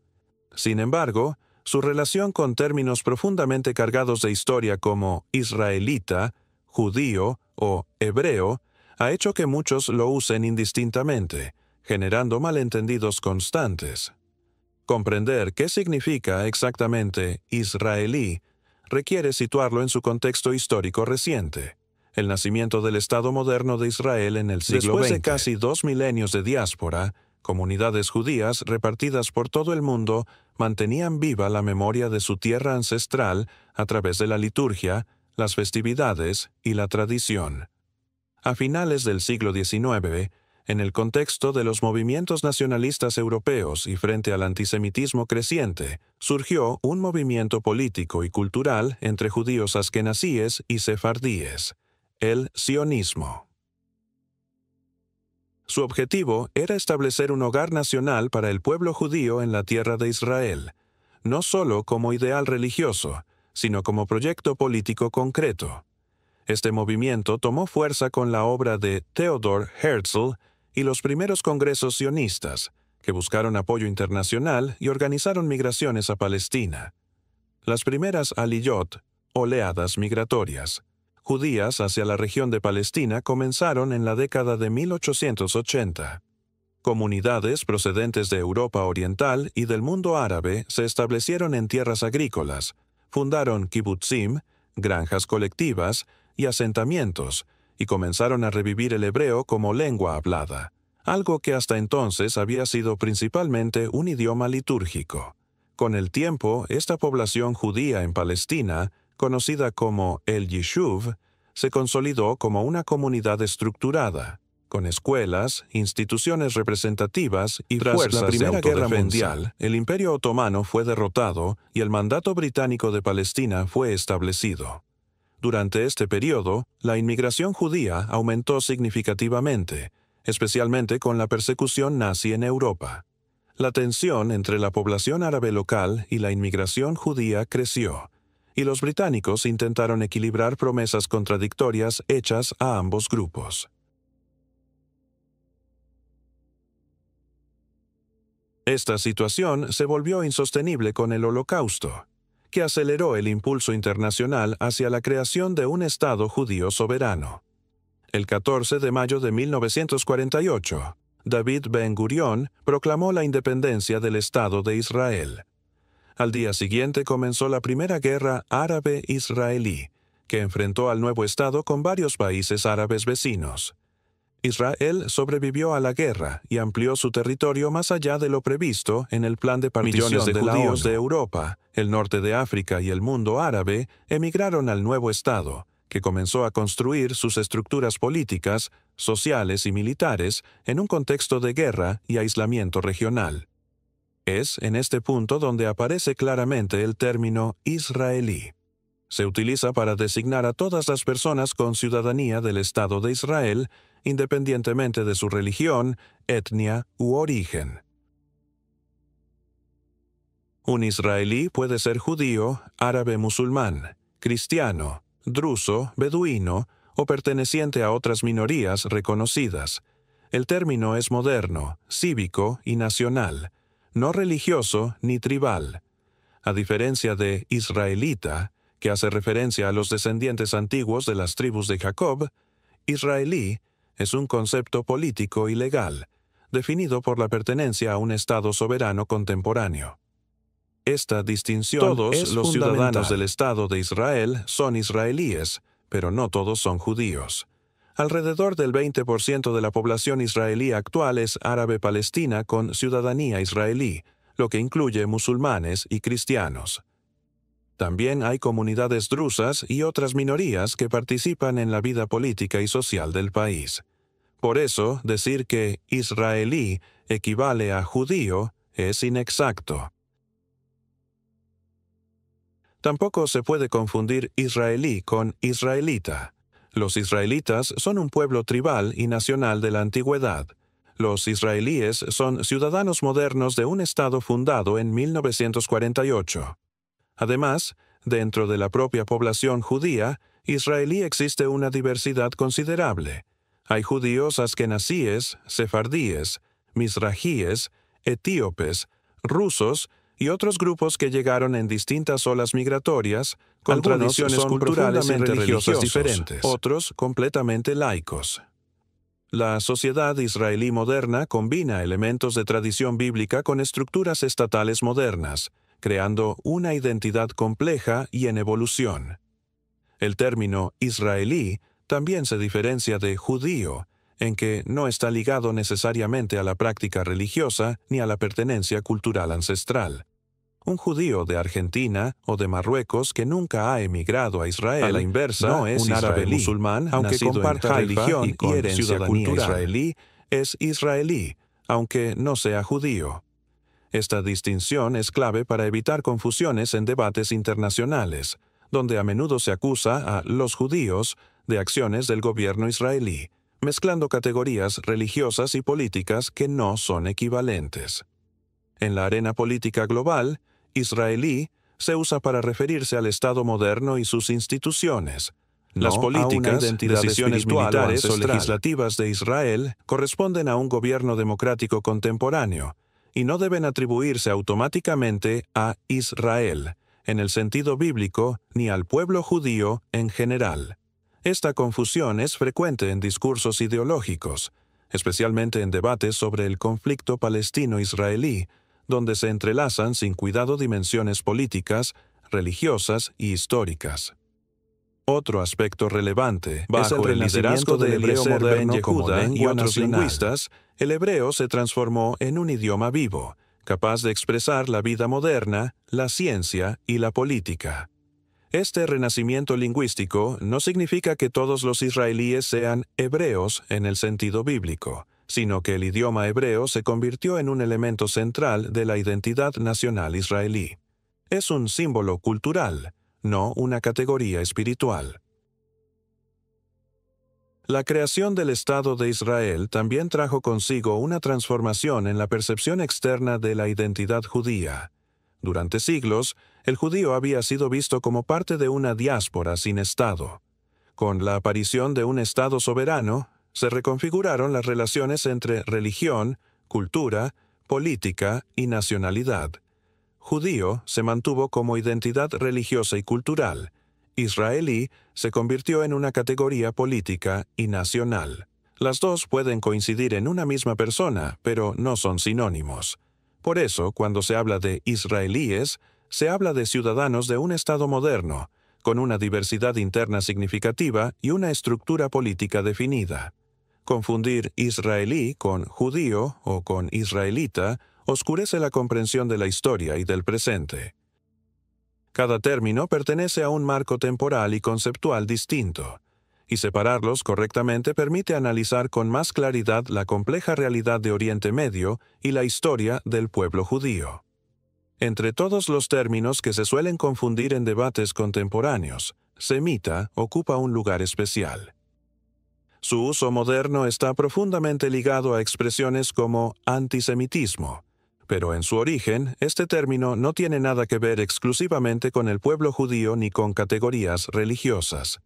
Sin embargo, su relación con términos profundamente cargados de historia como israelita, judío o hebreo ha hecho que muchos lo usen indistintamente, generando malentendidos constantes. Comprender qué significa exactamente israelí requiere situarlo en su contexto histórico reciente, el nacimiento del Estado moderno de Israel en el siglo XX. Después de casi 2 milenios de diáspora, comunidades judías repartidas por todo el mundo mantenían viva la memoria de su tierra ancestral a través de la liturgia, las festividades y la tradición. A finales del siglo XIX, en el contexto de los movimientos nacionalistas europeos y frente al antisemitismo creciente, surgió un movimiento político y cultural entre judíos askenazíes y sefardíes, el sionismo. Su objetivo era establecer un hogar nacional para el pueblo judío en la tierra de Israel, no solo como ideal religioso, sino como proyecto político concreto. Este movimiento tomó fuerza con la obra de Theodor Herzl y los primeros congresos sionistas, que buscaron apoyo internacional y organizaron migraciones a Palestina. Las primeras aliyot, oleadas migratorias, judías hacia la región de Palestina comenzaron en la década de 1880. Comunidades procedentes de Europa Oriental y del mundo árabe se establecieron en tierras agrícolas, fundaron kibutzim, granjas colectivas y asentamientos, y comenzaron a revivir el hebreo como lengua hablada, algo que hasta entonces había sido principalmente un idioma litúrgico. Con el tiempo, esta población judía en Palestina, conocida como el Yishuv, se consolidó como una comunidad estructurada, con escuelas, instituciones representativas y fuerzas de autodefensa. Tras la Primera Guerra Mundial, el Imperio Otomano fue derrotado y el Mandato Británico de Palestina fue establecido. Durante este periodo, la inmigración judía aumentó significativamente, especialmente con la persecución nazi en Europa. La tensión entre la población árabe local y la inmigración judía creció, y los británicos intentaron equilibrar promesas contradictorias hechas a ambos grupos. Esta situación se volvió insostenible con el Holocausto, que aceleró el impulso internacional hacia la creación de un Estado judío soberano. El 14 de mayo de 1948, David Ben-Gurión proclamó la independencia del Estado de Israel. Al día siguiente comenzó la Primera Guerra Árabe-Israelí, que enfrentó al nuevo Estado con varios países árabes vecinos. Israel sobrevivió a la guerra y amplió su territorio más allá de lo previsto en el plan de partición. Millones de judíos de Europa, el norte de África y el mundo árabe emigraron al nuevo Estado, que comenzó a construir sus estructuras políticas, sociales y militares en un contexto de guerra y aislamiento regional. Es en este punto donde aparece claramente el término israelí. Se utiliza para designar a todas las personas con ciudadanía del Estado de Israel, independientemente de su religión, etnia u origen. Un israelí puede ser judío, árabe musulmán, cristiano, druso, beduino o perteneciente a otras minorías reconocidas. El término es moderno, cívico y nacional, no religioso ni tribal. A diferencia de israelita, que hace referencia a los descendientes antiguos de las tribus de Jacob, israelí es un concepto político y legal, definido por la pertenencia a un Estado soberano contemporáneo. Esta distinción todos los ciudadanos del Estado de Israel son israelíes, pero no todos son judíos. Alrededor del 20% de la población israelí actual es árabe palestina con ciudadanía israelí, lo que incluye musulmanes y cristianos. También hay comunidades drusas y otras minorías que participan en la vida política y social del país. Por eso, decir que israelí equivale a judío es inexacto. Tampoco se puede confundir israelí con israelita. Los israelitas son un pueblo tribal y nacional de la antigüedad. Los israelíes son ciudadanos modernos de un Estado fundado en 1948. Además, dentro de la propia población judía israelí existe una diversidad considerable. Hay judíos askenazíes, sefardíes, mizrajíes, etíopes, rusos y otros grupos que llegaron en distintas olas migratorias con tradiciones culturales y religiosas diferentes, otros completamente laicos. La sociedad israelí moderna combina elementos de tradición bíblica con estructuras estatales modernas, creando una identidad compleja y en evolución. El término israelí también se diferencia de judío, en que no está ligado necesariamente a la práctica religiosa ni a la pertenencia cultural ancestral. Un judío de Argentina o de Marruecos que nunca ha emigrado a Israel, a la inversa, no es un árabe musulmán, aunque comparta religión y herencia cultural israelí, es israelí, aunque no sea judío. Esta distinción es clave para evitar confusiones en debates internacionales, donde a menudo se acusa a los judíos de acciones del gobierno israelí, mezclando categorías religiosas y políticas que no son equivalentes. En la arena política global, israelí se usa para referirse al Estado moderno y sus instituciones. Las políticas, decisiones militares o legislativas de Israel corresponden a un gobierno democrático contemporáneo y no deben atribuirse automáticamente a Israel, en el sentido bíblico, ni al pueblo judío en general. Esta confusión es frecuente en discursos ideológicos, especialmente en debates sobre el conflicto palestino-israelí, donde se entrelazan sin cuidado dimensiones políticas, religiosas y históricas. Otro aspecto relevante es el renacimiento del hebreo moderno como lengua y otros lingüistas. El hebreo se transformó en un idioma vivo, capaz de expresar la vida moderna, la ciencia y la política. Este renacimiento lingüístico no significa que todos los israelíes sean hebreos en el sentido bíblico, sino que el idioma hebreo se convirtió en un elemento central de la identidad nacional israelí. Es un símbolo cultural, no una categoría espiritual. La creación del Estado de Israel también trajo consigo una transformación en la percepción externa de la identidad judía. Durante siglos, el judío había sido visto como parte de una diáspora sin Estado. Con la aparición de un Estado soberano, se reconfiguraron las relaciones entre religión, cultura, política y nacionalidad. Judío se mantuvo como identidad religiosa y cultural. Israelí se convirtió en una categoría política y nacional. Las dos pueden coincidir en una misma persona, pero no son sinónimos. Por eso, cuando se habla de israelíes, se habla de ciudadanos de un Estado moderno, con una diversidad interna significativa y una estructura política definida. Confundir israelí con judío o con israelita oscurece la comprensión de la historia y del presente. Cada término pertenece a un marco temporal y conceptual distinto, y separarlos correctamente permite analizar con más claridad la compleja realidad de Oriente Medio y la historia del pueblo judío. Entre todos los términos que se suelen confundir en debates contemporáneos, semita ocupa un lugar especial. Su uso moderno está profundamente ligado a expresiones como antisemitismo, pero en su origen, este término no tiene nada que ver exclusivamente con el pueblo judío ni con categorías religiosas.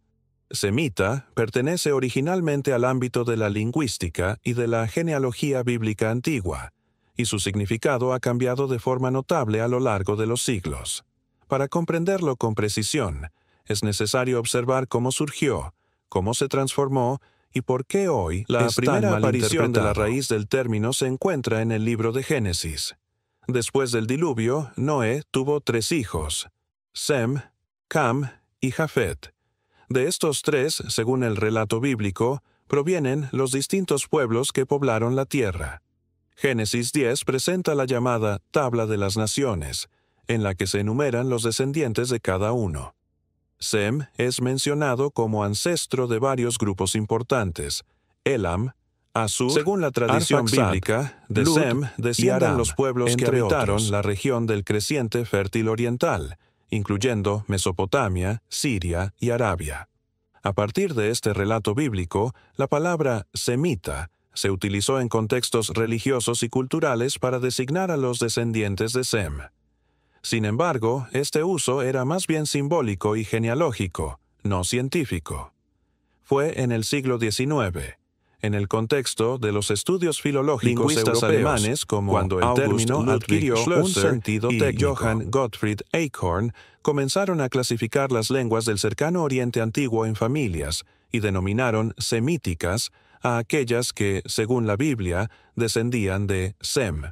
Semita pertenece originalmente al ámbito de la lingüística y de la genealogía bíblica antigua, y su significado ha cambiado de forma notable a lo largo de los siglos. Para comprenderlo con precisión, es necesario observar cómo surgió, cómo se transformó y por qué hoy la primera aparición de la raíz del término se encuentra en el libro de Génesis. Después del diluvio, Noé tuvo 3 hijos, Sem, Cam y Jafet. De estos 3, según el relato bíblico, provienen los distintos pueblos que poblaron la tierra. Génesis 10 presenta la llamada Tabla de las Naciones, en la que se enumeran los descendientes de cada uno. Sem es mencionado como ancestro de varios grupos importantes: Elam, Asur, según la tradición bíblica, de Lud Sem descienden Aram, los pueblos que entre habitaron otros. la región del creciente fértil oriental, incluyendo Mesopotamia, Siria y Arabia. A partir de este relato bíblico, la palabra semita se utilizó en contextos religiosos y culturales para designar a los descendientes de Sem. Sin embargo, este uso era más bien simbólico y genealógico, no científico. Fue en el siglo XIX, en el contexto de los estudios filológicos Lingüistas europeos, alemanes como cuando el August término Ludwig adquirió un Schlösser sentido y técnico. Johann Gottfried Eichhorn comenzaron a clasificar las lenguas del cercano Oriente Antiguo en familias y denominaron semíticas a aquellas que, según la Biblia, descendían de Sem.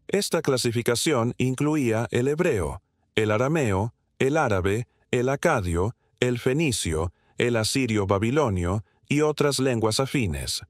Esta clasificación incluía el hebreo, el arameo, el árabe, el acadio, el fenicio, el asirio babilonio y otras lenguas afines.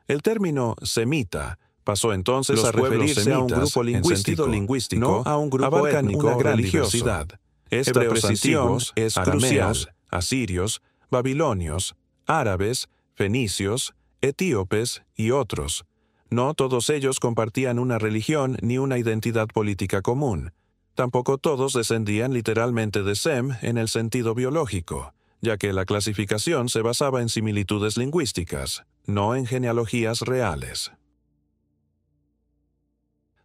El término semita pasó entonces Los a referirse pueblos a un semitas, grupo en lingüístico, sentido lingüístico, no a un grupo abarcan étnico una o gran religioso. diversidad. Esta Hebreos precisión antiguos, es arameos, crucial. Asirios, babilonios, árabes, fenicios, etíopes y otros. No todos ellos compartían una religión ni una identidad política común. Tampoco todos descendían literalmente de Sem en el sentido biológico, ya que la clasificación se basaba en similitudes lingüísticas, no en genealogías reales.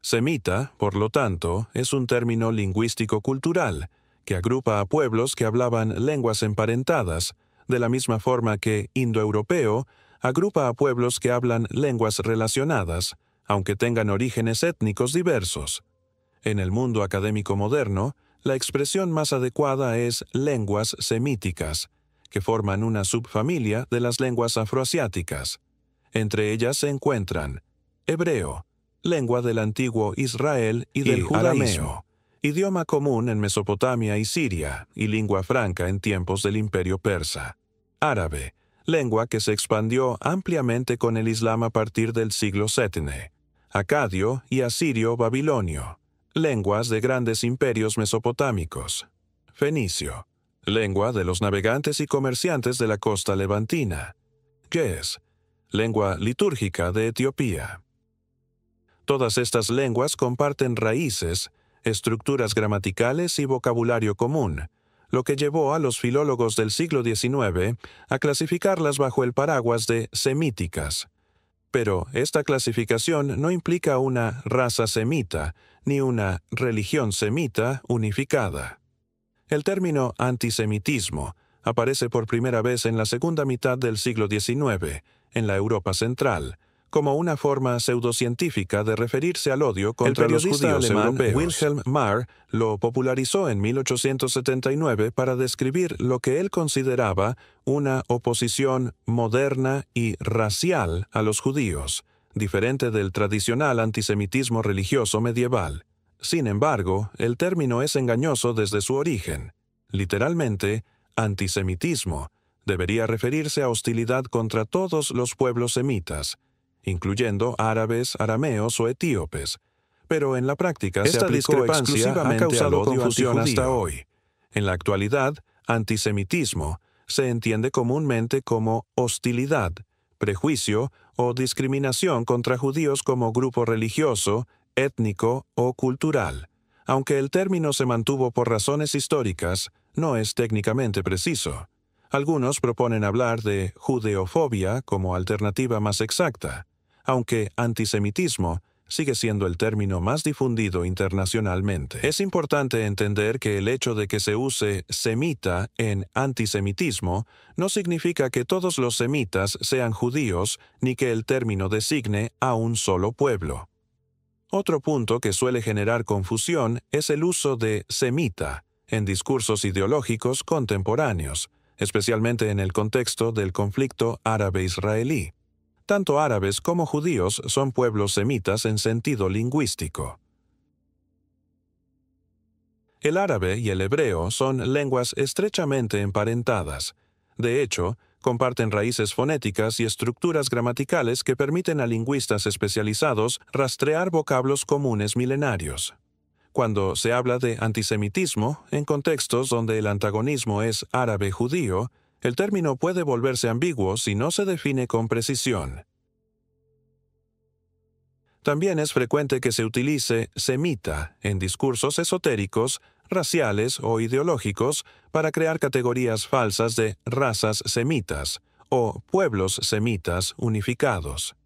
Semita, por lo tanto, es un término lingüístico-cultural que agrupa a pueblos que hablaban lenguas emparentadas, de la misma forma que indoeuropeo agrupa a pueblos que hablan lenguas relacionadas, aunque tengan orígenes étnicos diversos. En el mundo académico moderno, la expresión más adecuada es lenguas semíticas, que forman una subfamilia de las lenguas afroasiáticas. Entre ellas se encuentran hebreo, lengua del antiguo Israel y del judaísmo, idioma común en Mesopotamia y Siria y lengua franca en tiempos del Imperio Persa. Árabe, lengua que se expandió ampliamente con el Islam a partir del siglo VII. Acadio y asirio babilonio, lenguas de grandes imperios mesopotámicos. Fenicio, lengua de los navegantes y comerciantes de la costa levantina. Ge'ez, lengua litúrgica de Etiopía. Todas estas lenguas comparten raíces, estructuras gramaticales y vocabulario común, lo que llevó a los filólogos del siglo XIX a clasificarlas bajo el paraguas de semíticas. Pero esta clasificación no implica una raza semita ni una religión semita unificada. El término antisemitismo aparece por primera vez en la segunda mitad del siglo XIX, en la Europa central, como una forma pseudocientífica de referirse al odio contra los judíos europeos. Wilhelm Marr lo popularizó en 1879 para describir lo que él consideraba una oposición moderna y racial a los judíos, diferente del tradicional antisemitismo religioso medieval. Sin embargo, el término es engañoso desde su origen. Literalmente, antisemitismo debería referirse a hostilidad contra todos los pueblos semitas, incluyendo árabes, arameos o etíopes, pero en la práctica esta discrepancia ha causado confusión hasta hoy. En la actualidad, antisemitismo se entiende comúnmente como hostilidad, prejuicio o discriminación contra judíos como grupo religioso, étnico o cultural. Aunque el término se mantuvo por razones históricas, no es técnicamente preciso. Algunos proponen hablar de judeofobia como alternativa más exacta, aunque antisemitismo sigue siendo el término más difundido internacionalmente. Es importante entender que el hecho de que se use semita en antisemitismo no significa que todos los semitas sean judíos ni que el término designe a un solo pueblo. Otro punto que suele generar confusión es el uso de semita en discursos ideológicos contemporáneos, especialmente en el contexto del conflicto árabe-israelí. Tanto árabes como judíos son pueblos semitas en sentido lingüístico. El árabe y el hebreo son lenguas estrechamente emparentadas. De hecho, comparten raíces fonéticas y estructuras gramaticales que permiten a lingüistas especializados rastrear vocablos comunes milenarios. Cuando se habla de antisemitismo, en contextos donde el antagonismo es árabe-judío, el término puede volverse ambiguo si no se define con precisión. También es frecuente que se utilice semita en discursos esotéricos, raciales o ideológicos para crear categorías falsas de razas semitas o pueblos semitas unificados.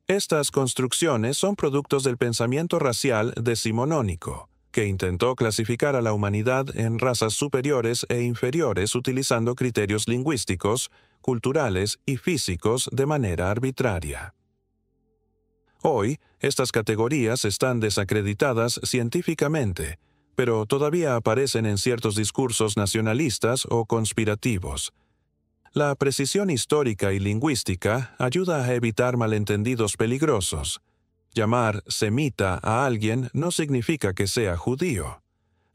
Estas construcciones son productos del pensamiento racial decimonónico, que intentó clasificar a la humanidad en razas superiores e inferiores utilizando criterios lingüísticos, culturales y físicos de manera arbitraria. Hoy, estas categorías están desacreditadas científicamente, pero todavía aparecen en ciertos discursos nacionalistas o conspirativos. La precisión histórica y lingüística ayuda a evitar malentendidos peligrosos. Llamar semita a alguien no significa que sea judío.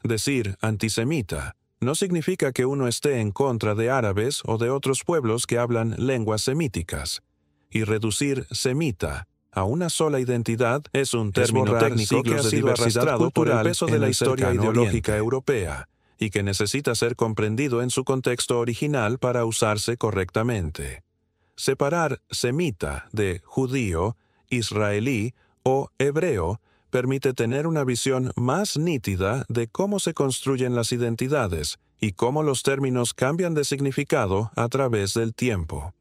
Decir antisemita no significa que uno esté en contra de árabes o de otros pueblos que hablan lenguas semíticas. Y reducir semita a una sola identidad es un término técnico que ha sido arrastrado por el peso de la historia ideológica europea y que necesita ser comprendido en su contexto original para usarse correctamente. Separar semita de judío, israelí o hebreo permite tener una visión más nítida de cómo se construyen las identidades y cómo los términos cambian de significado a través del tiempo.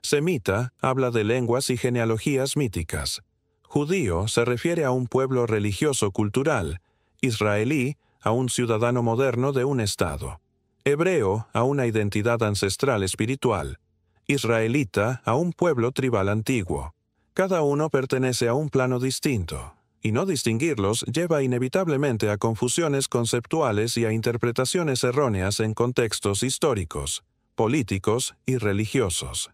Semita habla de lenguas y genealogías míticas. Judío se refiere a un pueblo religioso-cultural, israelí a un ciudadano moderno de un estado, hebreo a una identidad ancestral espiritual, israelita a un pueblo tribal antiguo. Cada uno pertenece a un plano distinto, y no distinguirlos lleva inevitablemente a confusiones conceptuales y a interpretaciones erróneas en contextos históricos, políticos y religiosos.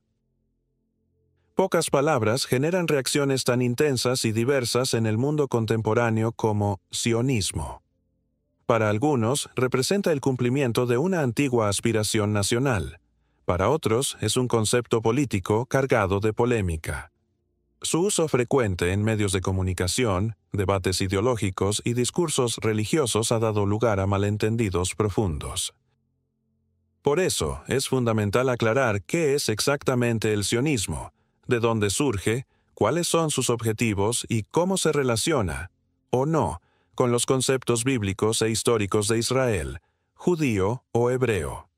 Pocas palabras generan reacciones tan intensas y diversas en el mundo contemporáneo como sionismo. Para algunos, representa el cumplimiento de una antigua aspiración nacional. Para otros, es un concepto político cargado de polémica. Su uso frecuente en medios de comunicación, debates ideológicos y discursos religiosos ha dado lugar a malentendidos profundos. Por eso, es fundamental aclarar qué es exactamente el sionismo, de dónde surge, cuáles son sus objetivos y cómo se relaciona, o no, con los conceptos bíblicos e históricos de Israel, judío o hebreo.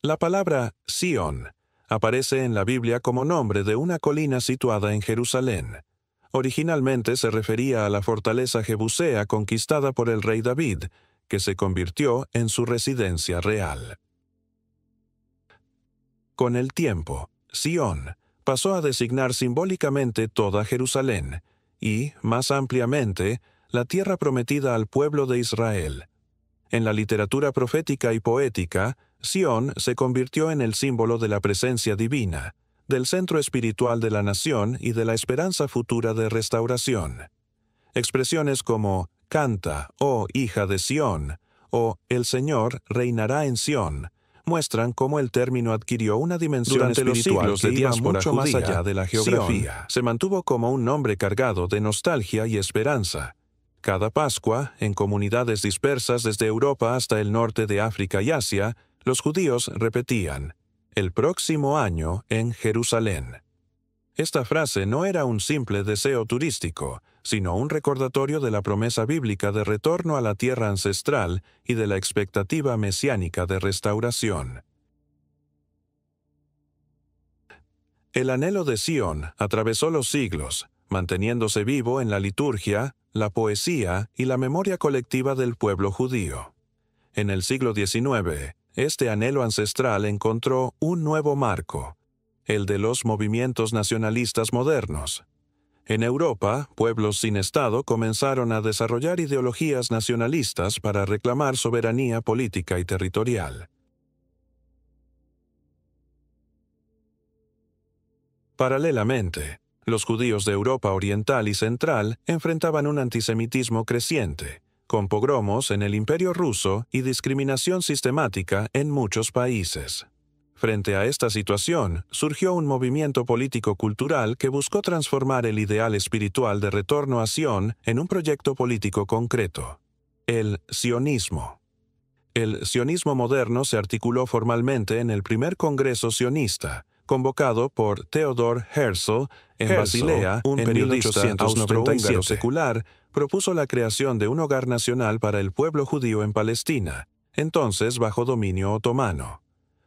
La palabra Sión aparece en la Biblia como nombre de una colina situada en Jerusalén. Originalmente se refería a la fortaleza jebusea conquistada por el rey David, que se convirtió en su residencia real. Con el tiempo, Sión pasó a designar simbólicamente toda Jerusalén y, más ampliamente, la tierra prometida al pueblo de Israel. En la literatura profética y poética, Sión se convirtió en el símbolo de la presencia divina, del centro espiritual de la nación y de la esperanza futura de restauración. Expresiones como «Canta, oh hija de Sión» o «El Señor reinará en Sión» muestran cómo el término adquirió una dimensión espiritual que iba mucho más allá de la geografía. Sión se mantuvo como un nombre cargado de nostalgia y esperanza. Cada Pascua, en comunidades dispersas desde Europa hasta el norte de África y Asia, los judíos repetían, «El próximo año en Jerusalén». Esta frase no era un simple deseo turístico, sino un recordatorio de la promesa bíblica de retorno a la tierra ancestral y de la expectativa mesiánica de restauración. El anhelo de Sión atravesó los siglos, manteniéndose vivo en la liturgia, la poesía y la memoria colectiva del pueblo judío. En el siglo XIX, este anhelo ancestral encontró un nuevo marco, el de los movimientos nacionalistas modernos. En Europa, pueblos sin Estado comenzaron a desarrollar ideologías nacionalistas para reclamar soberanía política y territorial. Paralelamente, los judíos de Europa Oriental y Central enfrentaban un antisemitismo creciente, con pogromos en el Imperio Ruso y discriminación sistemática en muchos países. Frente a esta situación, surgió un movimiento político-cultural que buscó transformar el ideal espiritual de retorno a Sión en un proyecto político concreto: el sionismo. El sionismo moderno se articuló formalmente en el primer Congreso sionista, convocado por Theodor Herzl en Basilea. Un periodista austro-húngaro secular propuso la creación de un hogar nacional para el pueblo judío en Palestina, entonces bajo dominio otomano.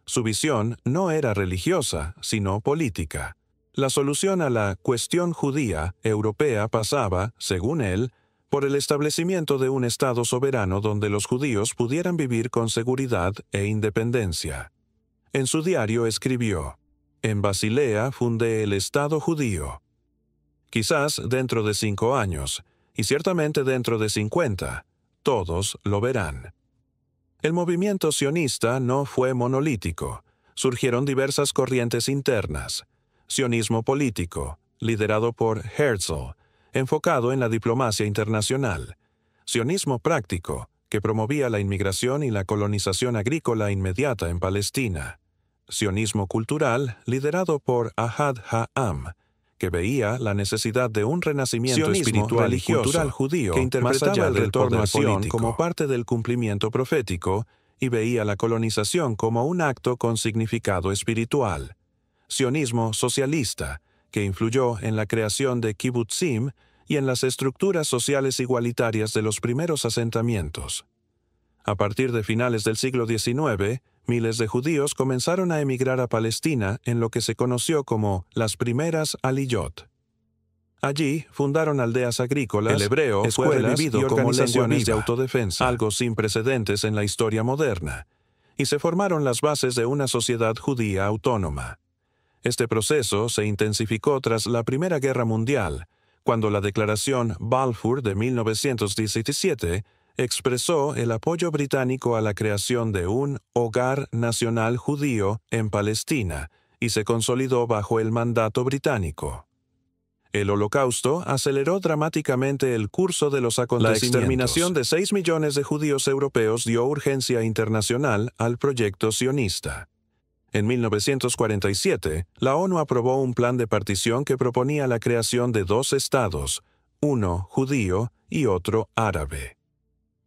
Su visión no era religiosa, sino política. La solución a la cuestión judía europea pasaba, según él, por el establecimiento de un Estado soberano donde los judíos pudieran vivir con seguridad e independencia. En su diario escribió: «En Basilea fundé el Estado judío. Quizás dentro de 5 años, y ciertamente dentro de 50, todos lo verán». El movimiento sionista no fue monolítico. Surgieron diversas corrientes internas. Sionismo político, liderado por Herzl, enfocado en la diplomacia internacional. Sionismo práctico, que promovía la inmigración y la colonización agrícola inmediata en Palestina. Sionismo cultural, liderado por Ahad Ha'am, que veía la necesidad de un renacimiento espiritual y cultural judío que interpretaba el retorno a Sion como parte del cumplimiento profético y veía la colonización como un acto con significado espiritual. Sionismo socialista, que influyó en la creación de kibbutzim y en las estructuras sociales igualitarias de los primeros asentamientos. A partir de finales del siglo XIX, miles de judíos comenzaron a emigrar a Palestina en lo que se conoció como las primeras aliyot. Allí fundaron aldeas agrícolas, el hebreo fue revivido como organizaciones de autodefensa, algo sin precedentes en la historia moderna, y se formaron las bases de una sociedad judía autónoma. Este proceso se intensificó tras la Primera Guerra Mundial, cuando la Declaración Balfour de 1917 expresó el apoyo británico a la creación de un hogar nacional judío en Palestina y se consolidó bajo el mandato británico. El Holocausto aceleró dramáticamente el curso de los acontecimientos. La exterminación de 6 millones de judíos europeos dio urgencia internacional al proyecto sionista. En 1947, la ONU aprobó un plan de partición que proponía la creación de 2 estados, uno judío y otro árabe.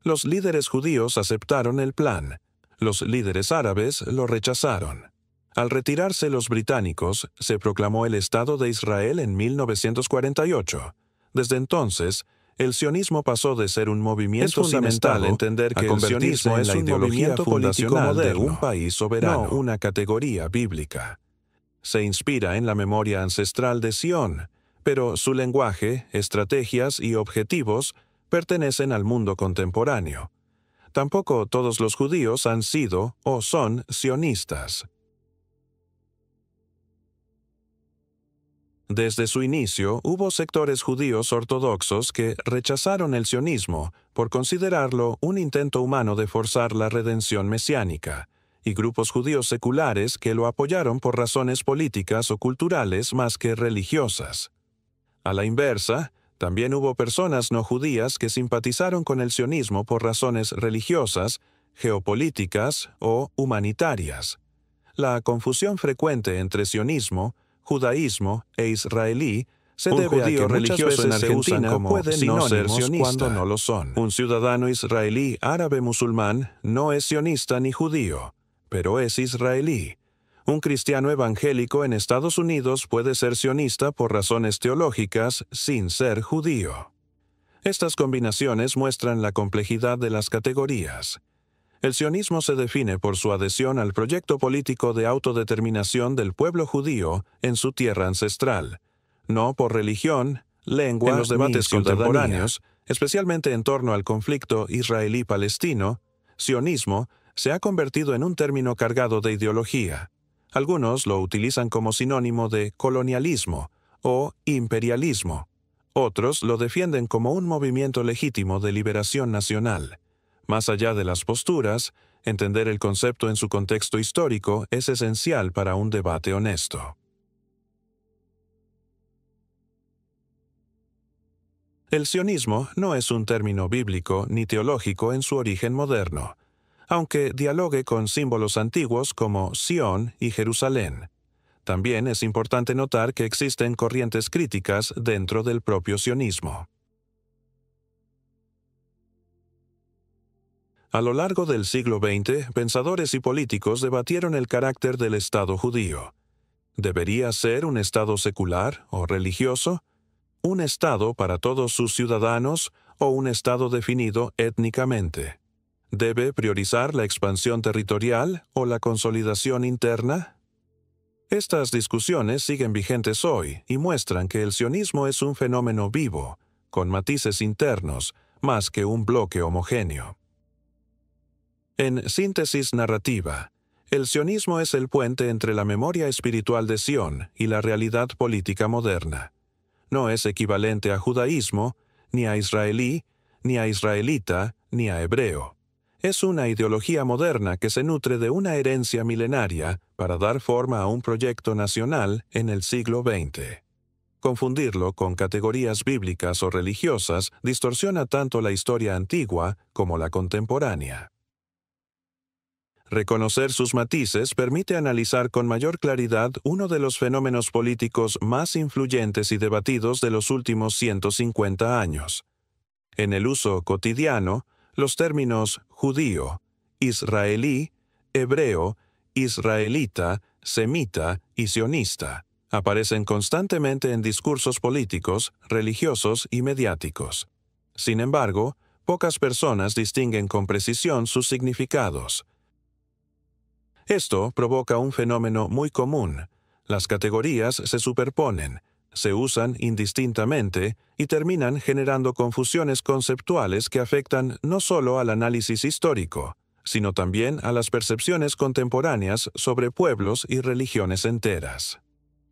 Los líderes judíos aceptaron el plan. Los líderes árabes lo rechazaron. Al retirarse los británicos, se proclamó el Estado de Israel en 1948. Desde entonces, el sionismo pasó de ser un movimiento fundamental entender que el sionismo es la ideología fundacional de un país soberano, no una categoría bíblica. Se inspira en la memoria ancestral de Sion, pero su lenguaje, estrategias y objetivos pertenecen al mundo contemporáneo. Tampoco todos los judíos han sido o son sionistas. Desde su inicio, hubo sectores judíos ortodoxos que rechazaron el sionismo por considerarlo un intento humano de forzar la redención mesiánica, y grupos judíos seculares que lo apoyaron por razones políticas o culturales más que religiosas. A la inversa, también hubo personas no judías que simpatizaron con el sionismo por razones religiosas, geopolíticas o humanitarias. La confusión frecuente entre sionismo, judaísmo e israelí se debe a que religioso en Argentina pueden no ser sionista cuando no lo son. Un ciudadano israelí árabe musulmán no es sionista ni judío, pero es israelí. Un cristiano evangélico en Estados Unidos puede ser sionista por razones teológicas sin ser judío. Estas combinaciones muestran la complejidad de las categorías. El sionismo se define por su adhesión al proyecto político de autodeterminación del pueblo judío en su tierra ancestral, no por religión, lengua en los debates contemporáneos, especialmente en torno al conflicto israelí-palestino. Sionismo se ha convertido en un término cargado de ideología. Algunos lo utilizan como sinónimo de colonialismo o imperialismo. Otros lo defienden como un movimiento legítimo de liberación nacional. Más allá de las posturas, entender el concepto en su contexto histórico es esencial para un debate honesto. El sionismo no es un término bíblico ni teológico en su origen moderno, aunque dialogue con símbolos antiguos como Sión y Jerusalén. También es importante notar que existen corrientes críticas dentro del propio sionismo. A lo largo del siglo XX, pensadores y políticos debatieron el carácter del Estado judío. ¿Debería ser un Estado secular o religioso? ¿Un Estado para todos sus ciudadanos o un Estado definido étnicamente? ¿Debe priorizar la expansión territorial o la consolidación interna? Estas discusiones siguen vigentes hoy y muestran que el sionismo es un fenómeno vivo, con matices internos, más que un bloque homogéneo. En síntesis narrativa, el sionismo es el puente entre la memoria espiritual de Sión y la realidad política moderna. No es equivalente a judaísmo, ni a israelí, ni a israelita, ni a hebreo. Es una ideología moderna que se nutre de una herencia milenaria para dar forma a un proyecto nacional en el siglo XX. Confundirlo con categorías bíblicas o religiosas distorsiona tanto la historia antigua como la contemporánea. Reconocer sus matices permite analizar con mayor claridad uno de los fenómenos políticos más influyentes y debatidos de los últimos 150 años. En el uso cotidiano, los términos judío, israelí, hebreo, israelita, semita y sionista aparecen constantemente en discursos políticos, religiosos y mediáticos. Sin embargo, pocas personas distinguen con precisión sus significados. Esto provoca un fenómeno muy común. Las categorías se superponen, se usan indistintamente y terminan generando confusiones conceptuales que afectan no solo al análisis histórico, sino también a las percepciones contemporáneas sobre pueblos y religiones enteras.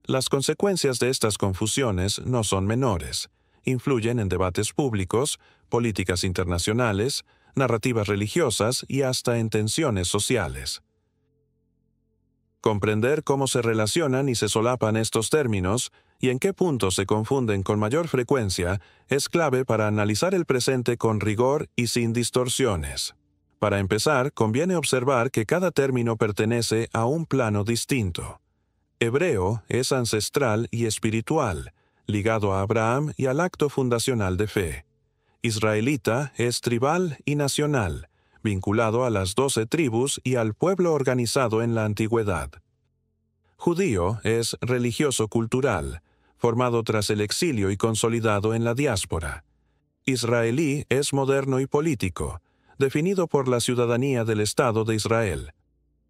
Las consecuencias de estas confusiones no son menores. Influyen en debates públicos, políticas internacionales, narrativas religiosas y hasta en tensiones sociales. Comprender cómo se relacionan y se solapan estos términos y en qué puntos se confunden con mayor frecuencia es clave para analizar el presente con rigor y sin distorsiones. Para empezar, conviene observar que cada término pertenece a un plano distinto. Hebreo es ancestral y espiritual, ligado a Abraham y al acto fundacional de fe. Israelita es tribal y nacional, vinculado a las 12 tribus y al pueblo organizado en la antigüedad. Judío es religioso-cultural, formado tras el exilio y consolidado en la diáspora. Israelí es moderno y político, definido por la ciudadanía del Estado de Israel.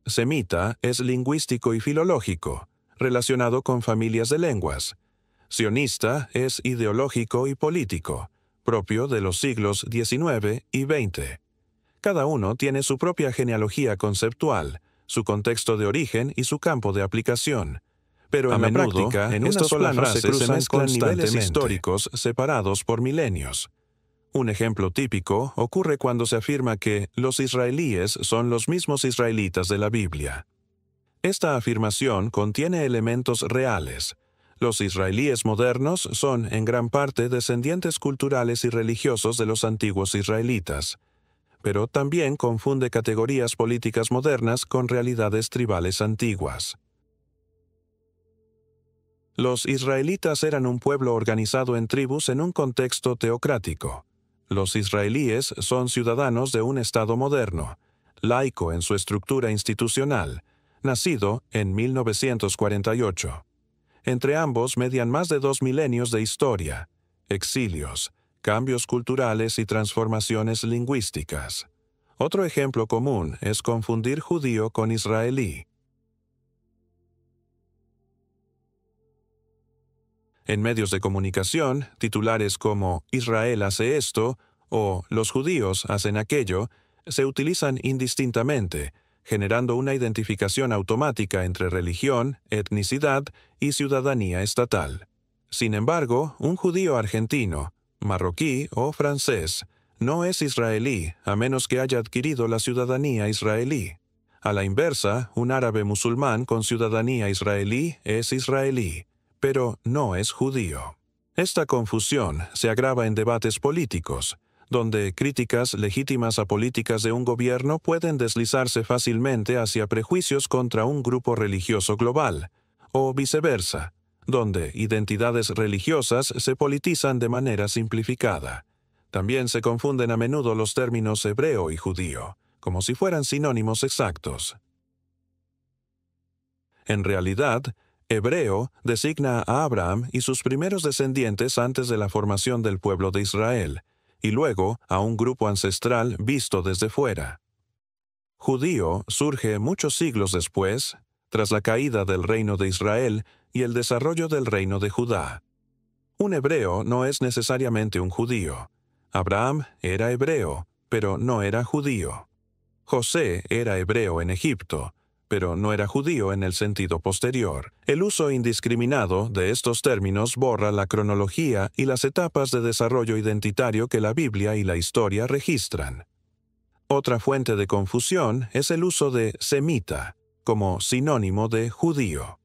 Semita es lingüístico y filológico, relacionado con familias de lenguas. Sionista es ideológico y político, propio de los siglos XIX y XX. Cada uno tiene su propia genealogía conceptual, su contexto de origen y su campo de aplicación. Pero en la práctica, en estos planos se cruzan con niveles históricos separados por milenios. Un ejemplo típico ocurre cuando se afirma que los israelíes son los mismos israelitas de la Biblia. Esta afirmación contiene elementos reales. Los israelíes modernos son en gran parte descendientes culturales y religiosos de los antiguos israelitas, pero también confunde categorías políticas modernas con realidades tribales antiguas. Los israelitas eran un pueblo organizado en tribus en un contexto teocrático. Los israelíes son ciudadanos de un Estado moderno, laico en su estructura institucional, nacido en 1948. Entre ambos median más de 2 milenios de historia, exilios, cambios culturales y transformaciones lingüísticas. Otro ejemplo común es confundir judío con israelí. En medios de comunicación, titulares como «Israel hace esto» o «Los judíos hacen aquello» se utilizan indistintamente, generando una identificación automática entre religión, etnicidad y ciudadanía estatal. Sin embargo, un judío argentino, marroquí o francés no es israelí a menos que haya adquirido la ciudadanía israelí. A la inversa, un árabe musulmán con ciudadanía israelí es israelí, pero no es judío. Esta confusión se agrava en debates políticos, donde críticas legítimas a políticas de un gobierno pueden deslizarse fácilmente hacia prejuicios contra un grupo religioso global, o viceversa, donde identidades religiosas se politizan de manera simplificada. También se confunden a menudo los términos hebreo y judío, como si fueran sinónimos exactos. En realidad, hebreo designa a Abraham y sus primeros descendientes antes de la formación del pueblo de Israel, y luego a un grupo ancestral visto desde fuera. Judío surge muchos siglos después, tras la caída del reino de Israel y el desarrollo del reino de Judá. Un hebreo no es necesariamente un judío. Abraham era hebreo, pero no era judío. José era hebreo en Egipto, pero no era judío en el sentido posterior. El uso indiscriminado de estos términos borra la cronología y las etapas de desarrollo identitario que la Biblia y la historia registran. Otra fuente de confusión es el uso de semita, como sinónimo de judío.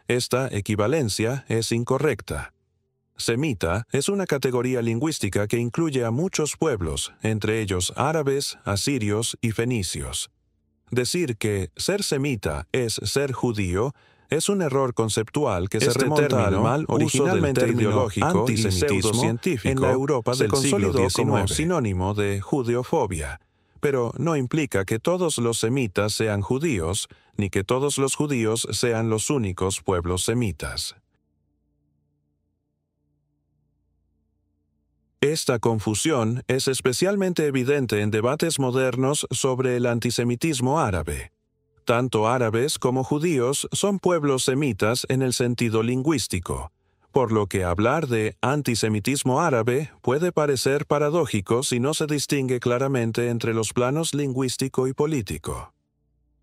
Esta equivalencia es incorrecta. Semita es una categoría lingüística que incluye a muchos pueblos, entre ellos árabes, asirios y fenicios. Decir que ser semita es ser judío es un error conceptual que se remonta al mal originalmente ideológico y pseudocientífico en la Europa del siglo XIX como sinónimo de judeofobia, pero no implica que todos los semitas sean judíos, ni que todos los judíos sean los únicos pueblos semitas. Esta confusión es especialmente evidente en debates modernos sobre el antisemitismo árabe. Tanto árabes como judíos son pueblos semitas en el sentido lingüístico, por lo que hablar de antisemitismo árabe puede parecer paradójico si no se distingue claramente entre los planos lingüístico y político.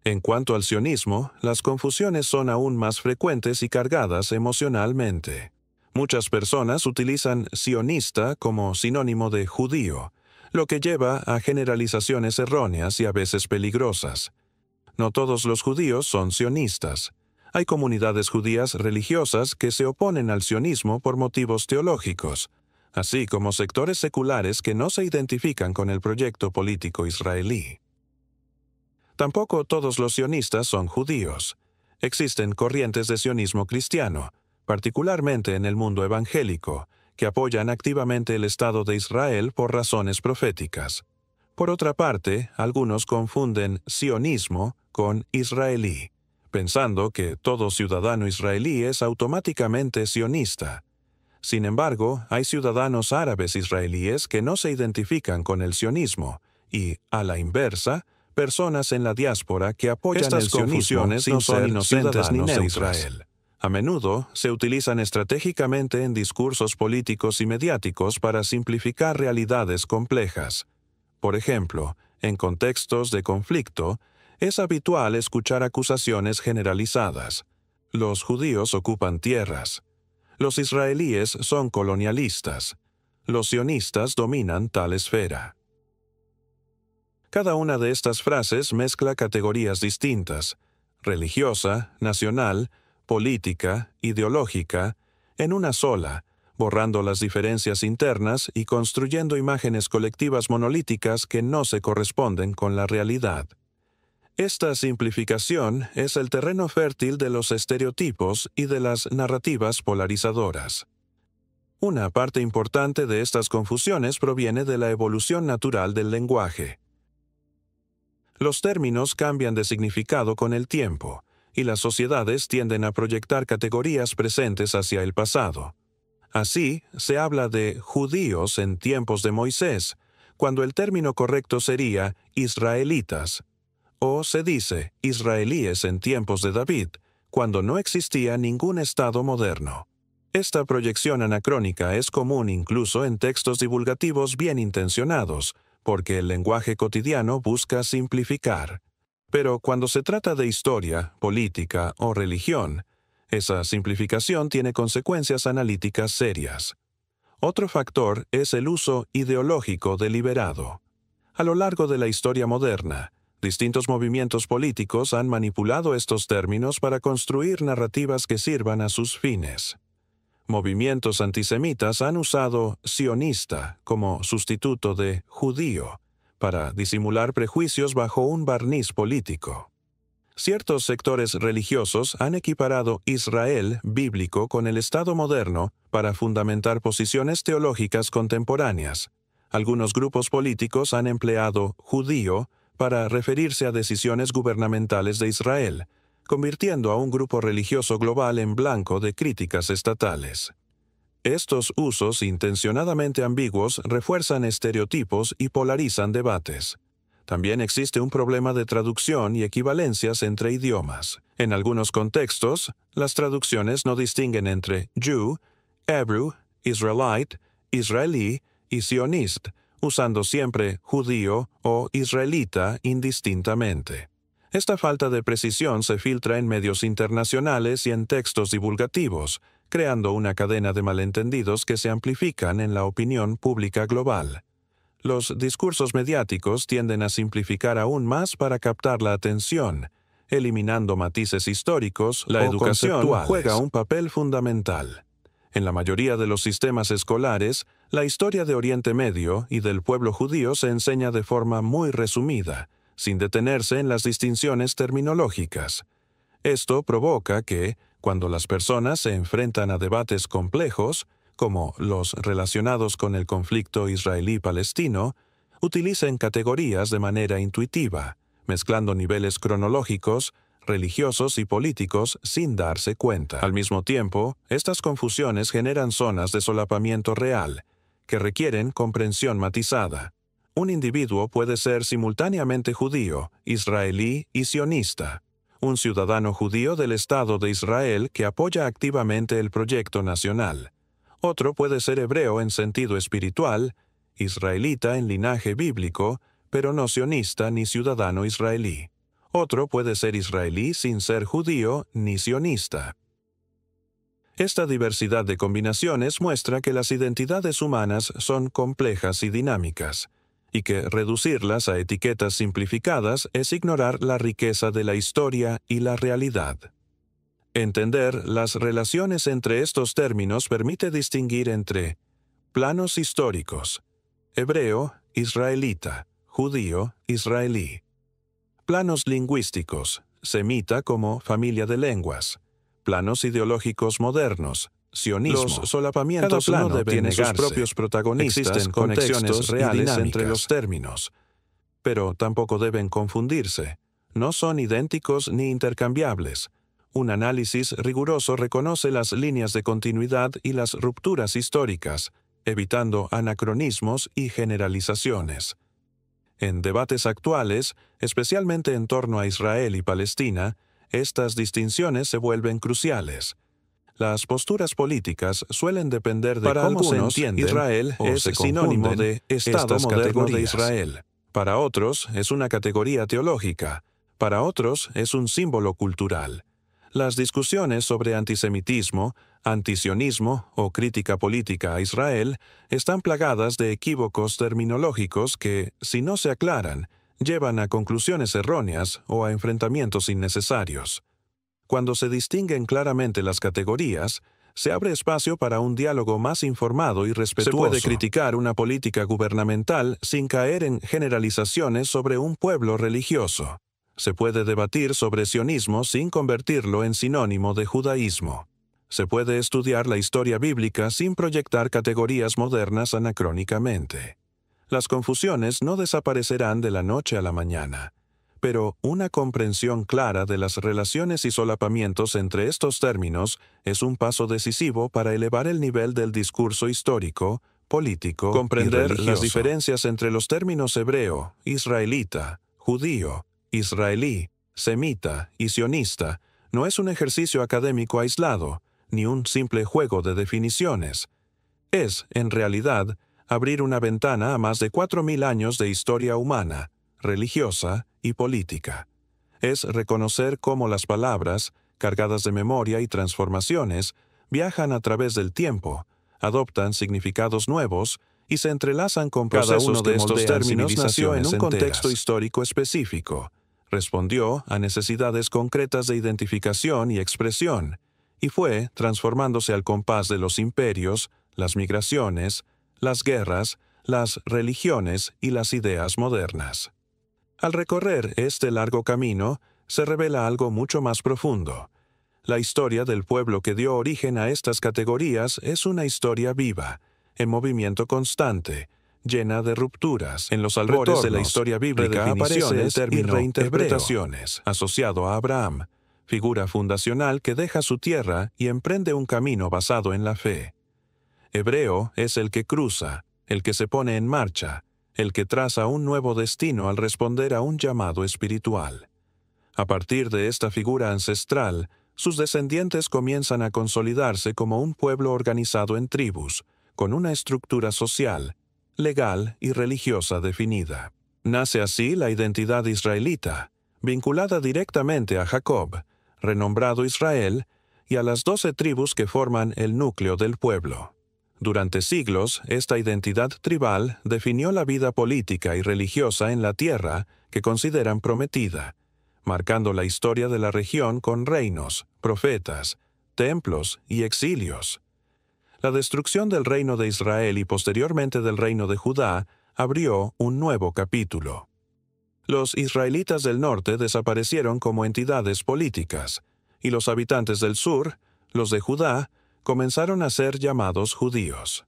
En cuanto al sionismo, las confusiones son aún más frecuentes y cargadas emocionalmente. Muchas personas utilizan sionista como sinónimo de judío, lo que lleva a generalizaciones erróneas y a veces peligrosas. No todos los judíos son sionistas. Hay comunidades judías religiosas que se oponen al sionismo por motivos teológicos, así como sectores seculares que no se identifican con el proyecto político israelí. Tampoco todos los sionistas son judíos. Existen corrientes de sionismo cristiano, particularmente en el mundo evangélico, que apoyan activamente el Estado de Israel por razones proféticas. Por otra parte, algunos confunden sionismo con israelí, pensando que todo ciudadano israelí es automáticamente sionista. Sin embargo, hay ciudadanos árabes israelíes que no se identifican con el sionismo y, a la inversa, personas en la diáspora que apoyan el sionismo sin ser inocentes ni de Israel. A menudo se utilizan estratégicamente en discursos políticos y mediáticos para simplificar realidades complejas. Por ejemplo, en contextos de conflicto, es habitual escuchar acusaciones generalizadas. Los judíos ocupan tierras. Los israelíes son colonialistas. Los sionistas dominan tal esfera. Cada una de estas frases mezcla categorías distintas: religiosa, nacional, política, ideológica, en una sola, borrando las diferencias internas y construyendo imágenes colectivas monolíticas que no se corresponden con la realidad. Esta simplificación es el terreno fértil de los estereotipos y de las narrativas polarizadoras. Una parte importante de estas confusiones proviene de la evolución natural del lenguaje. Los términos cambian de significado con el tiempo, y las sociedades tienden a proyectar categorías presentes hacia el pasado. Así, se habla de judíos en tiempos de Moisés, cuando el término correcto sería israelitas, o se dice israelíes en tiempos de David, cuando no existía ningún Estado moderno. Esta proyección anacrónica es común incluso en textos divulgativos bien intencionados, porque el lenguaje cotidiano busca simplificar. Pero cuando se trata de historia, política o religión, esa simplificación tiene consecuencias analíticas serias. Otro factor es el uso ideológico deliberado. A lo largo de la historia moderna, distintos movimientos políticos han manipulado estos términos para construir narrativas que sirvan a sus fines. Movimientos antisemitas han usado sionista como sustituto de judío, para disimular prejuicios bajo un barniz político. Ciertos sectores religiosos han equiparado Israel bíblico con el Estado moderno para fundamentar posiciones teológicas contemporáneas. Algunos grupos políticos han empleado judío para referirse a decisiones gubernamentales de Israel, convirtiendo a un grupo religioso global en blanco de críticas estatales. Estos usos intencionadamente ambiguos refuerzan estereotipos y polarizan debates. También existe un problema de traducción y equivalencias entre idiomas. En algunos contextos, las traducciones no distinguen entre Jew, Hebrew, Israelite, israelí y sionist, usando siempre judío o israelita indistintamente. Esta falta de precisión se filtra en medios internacionales y en textos divulgativos, creando una cadena de malentendidos que se amplifican en la opinión pública global. Los discursos mediáticos tienden a simplificar aún más para captar la atención, eliminando matices históricos. La educación juega un papel fundamental. En la mayoría de los sistemas escolares, la historia de Oriente Medio y del pueblo judío se enseña de forma muy resumida, sin detenerse en las distinciones terminológicas. Esto provoca que, cuando las personas se enfrentan a debates complejos, como los relacionados con el conflicto israelí-palestino, utilicen categorías de manera intuitiva, mezclando niveles cronológicos, religiosos y políticos sin darse cuenta. Al mismo tiempo, estas confusiones generan zonas de solapamiento real, que requieren comprensión matizada. Un individuo puede ser simultáneamente judío, israelí y sionista, un ciudadano judío del Estado de Israel que apoya activamente el proyecto nacional. Otro puede ser hebreo en sentido espiritual, israelita en linaje bíblico, pero no sionista ni ciudadano israelí. Otro puede ser israelí sin ser judío ni sionista. Esta diversidad de combinaciones muestra que las identidades humanas son complejas y dinámicas, y que reducirlas a etiquetas simplificadas es ignorar la riqueza de la historia y la realidad. Entender las relaciones entre estos términos permite distinguir entre planos históricos, hebreo, israelita, judío, israelí; planos lingüísticos, semita como familia de lenguas; planos ideológicos modernos, sionismo. Los solapamientos Cada plano no deben tiene sus negarse. propios protagonistas, Existen conexiones conexiones reales reales entre entre los términos, pero tampoco deben confundirse. No son idénticos ni intercambiables. Un análisis riguroso reconoce las líneas de continuidad y las rupturas históricas, evitando anacronismos y generalizaciones. En debates actuales, especialmente en torno a Israel y Palestina, estas distinciones se vuelven cruciales. Las posturas políticas suelen depender de Para cómo se algunos, entiende. Israel o es se sinónimo confunden de Estado estas moderno de categorías. Israel. Para otros es una categoría teológica, para otros es un símbolo cultural. Las discusiones sobre antisemitismo, antisionismo o crítica política a Israel están plagadas de equívocos terminológicos que, si no se aclaran, llevan a conclusiones erróneas o a enfrentamientos innecesarios. Cuando se distinguen claramente las categorías, se abre espacio para un diálogo más informado y respetuoso. Se puede criticar una política gubernamental sin caer en generalizaciones sobre un pueblo religioso. Se puede debatir sobre sionismo sin convertirlo en sinónimo de judaísmo. Se puede estudiar la historia bíblica sin proyectar categorías modernas anacrónicamente. Las confusiones no desaparecerán de la noche a la mañana, pero una comprensión clara de las relaciones y solapamientos entre estos términos es un paso decisivo para elevar el nivel del discurso histórico, político Comprender y religioso. Las diferencias entre los términos hebreo, israelita, judío, israelí, semita y sionista no es un ejercicio académico aislado, ni un simple juego de definiciones. Es, en realidad, abrir una ventana a más de 4.000 años de historia humana, religiosa y política. Es reconocer cómo las palabras, cargadas de memoria y transformaciones, viajan a través del tiempo, adoptan significados nuevos y se entrelazan con procesos. Cada uno de estos términos nació en un contexto histórico específico, respondió a necesidades concretas de identificación y expresión, y fue transformándose al compás de los imperios, las migraciones, las guerras, las religiones y las ideas modernas. Al recorrer este largo camino, se revela algo mucho más profundo. La historia del pueblo que dio origen a estas categorías es una historia viva, en movimiento constante, llena de rupturas. En los albores de la historia bíblica aparece el término reinterpretaciones, asociado a Abraham, figura fundacional que deja su tierra y emprende un camino basado en la fe. Hebreo es el que cruza, el que se pone en marcha, el que traza un nuevo destino al responder a un llamado espiritual. A partir de esta figura ancestral, sus descendientes comienzan a consolidarse como un pueblo organizado en tribus, con una estructura social, legal y religiosa definida. Nace así la identidad israelita, vinculada directamente a Jacob, renombrado Israel, y a las 12 tribus que forman el núcleo del pueblo. Durante siglos, esta identidad tribal definió la vida política y religiosa en la tierra que consideran prometida, marcando la historia de la región con reinos, profetas, templos y exilios. La destrucción del reino de Israel y posteriormente del reino de Judá abrió un nuevo capítulo. Los israelitas del norte desaparecieron como entidades políticas, y los habitantes del sur, los de Judá, comenzaron a ser llamados judíos.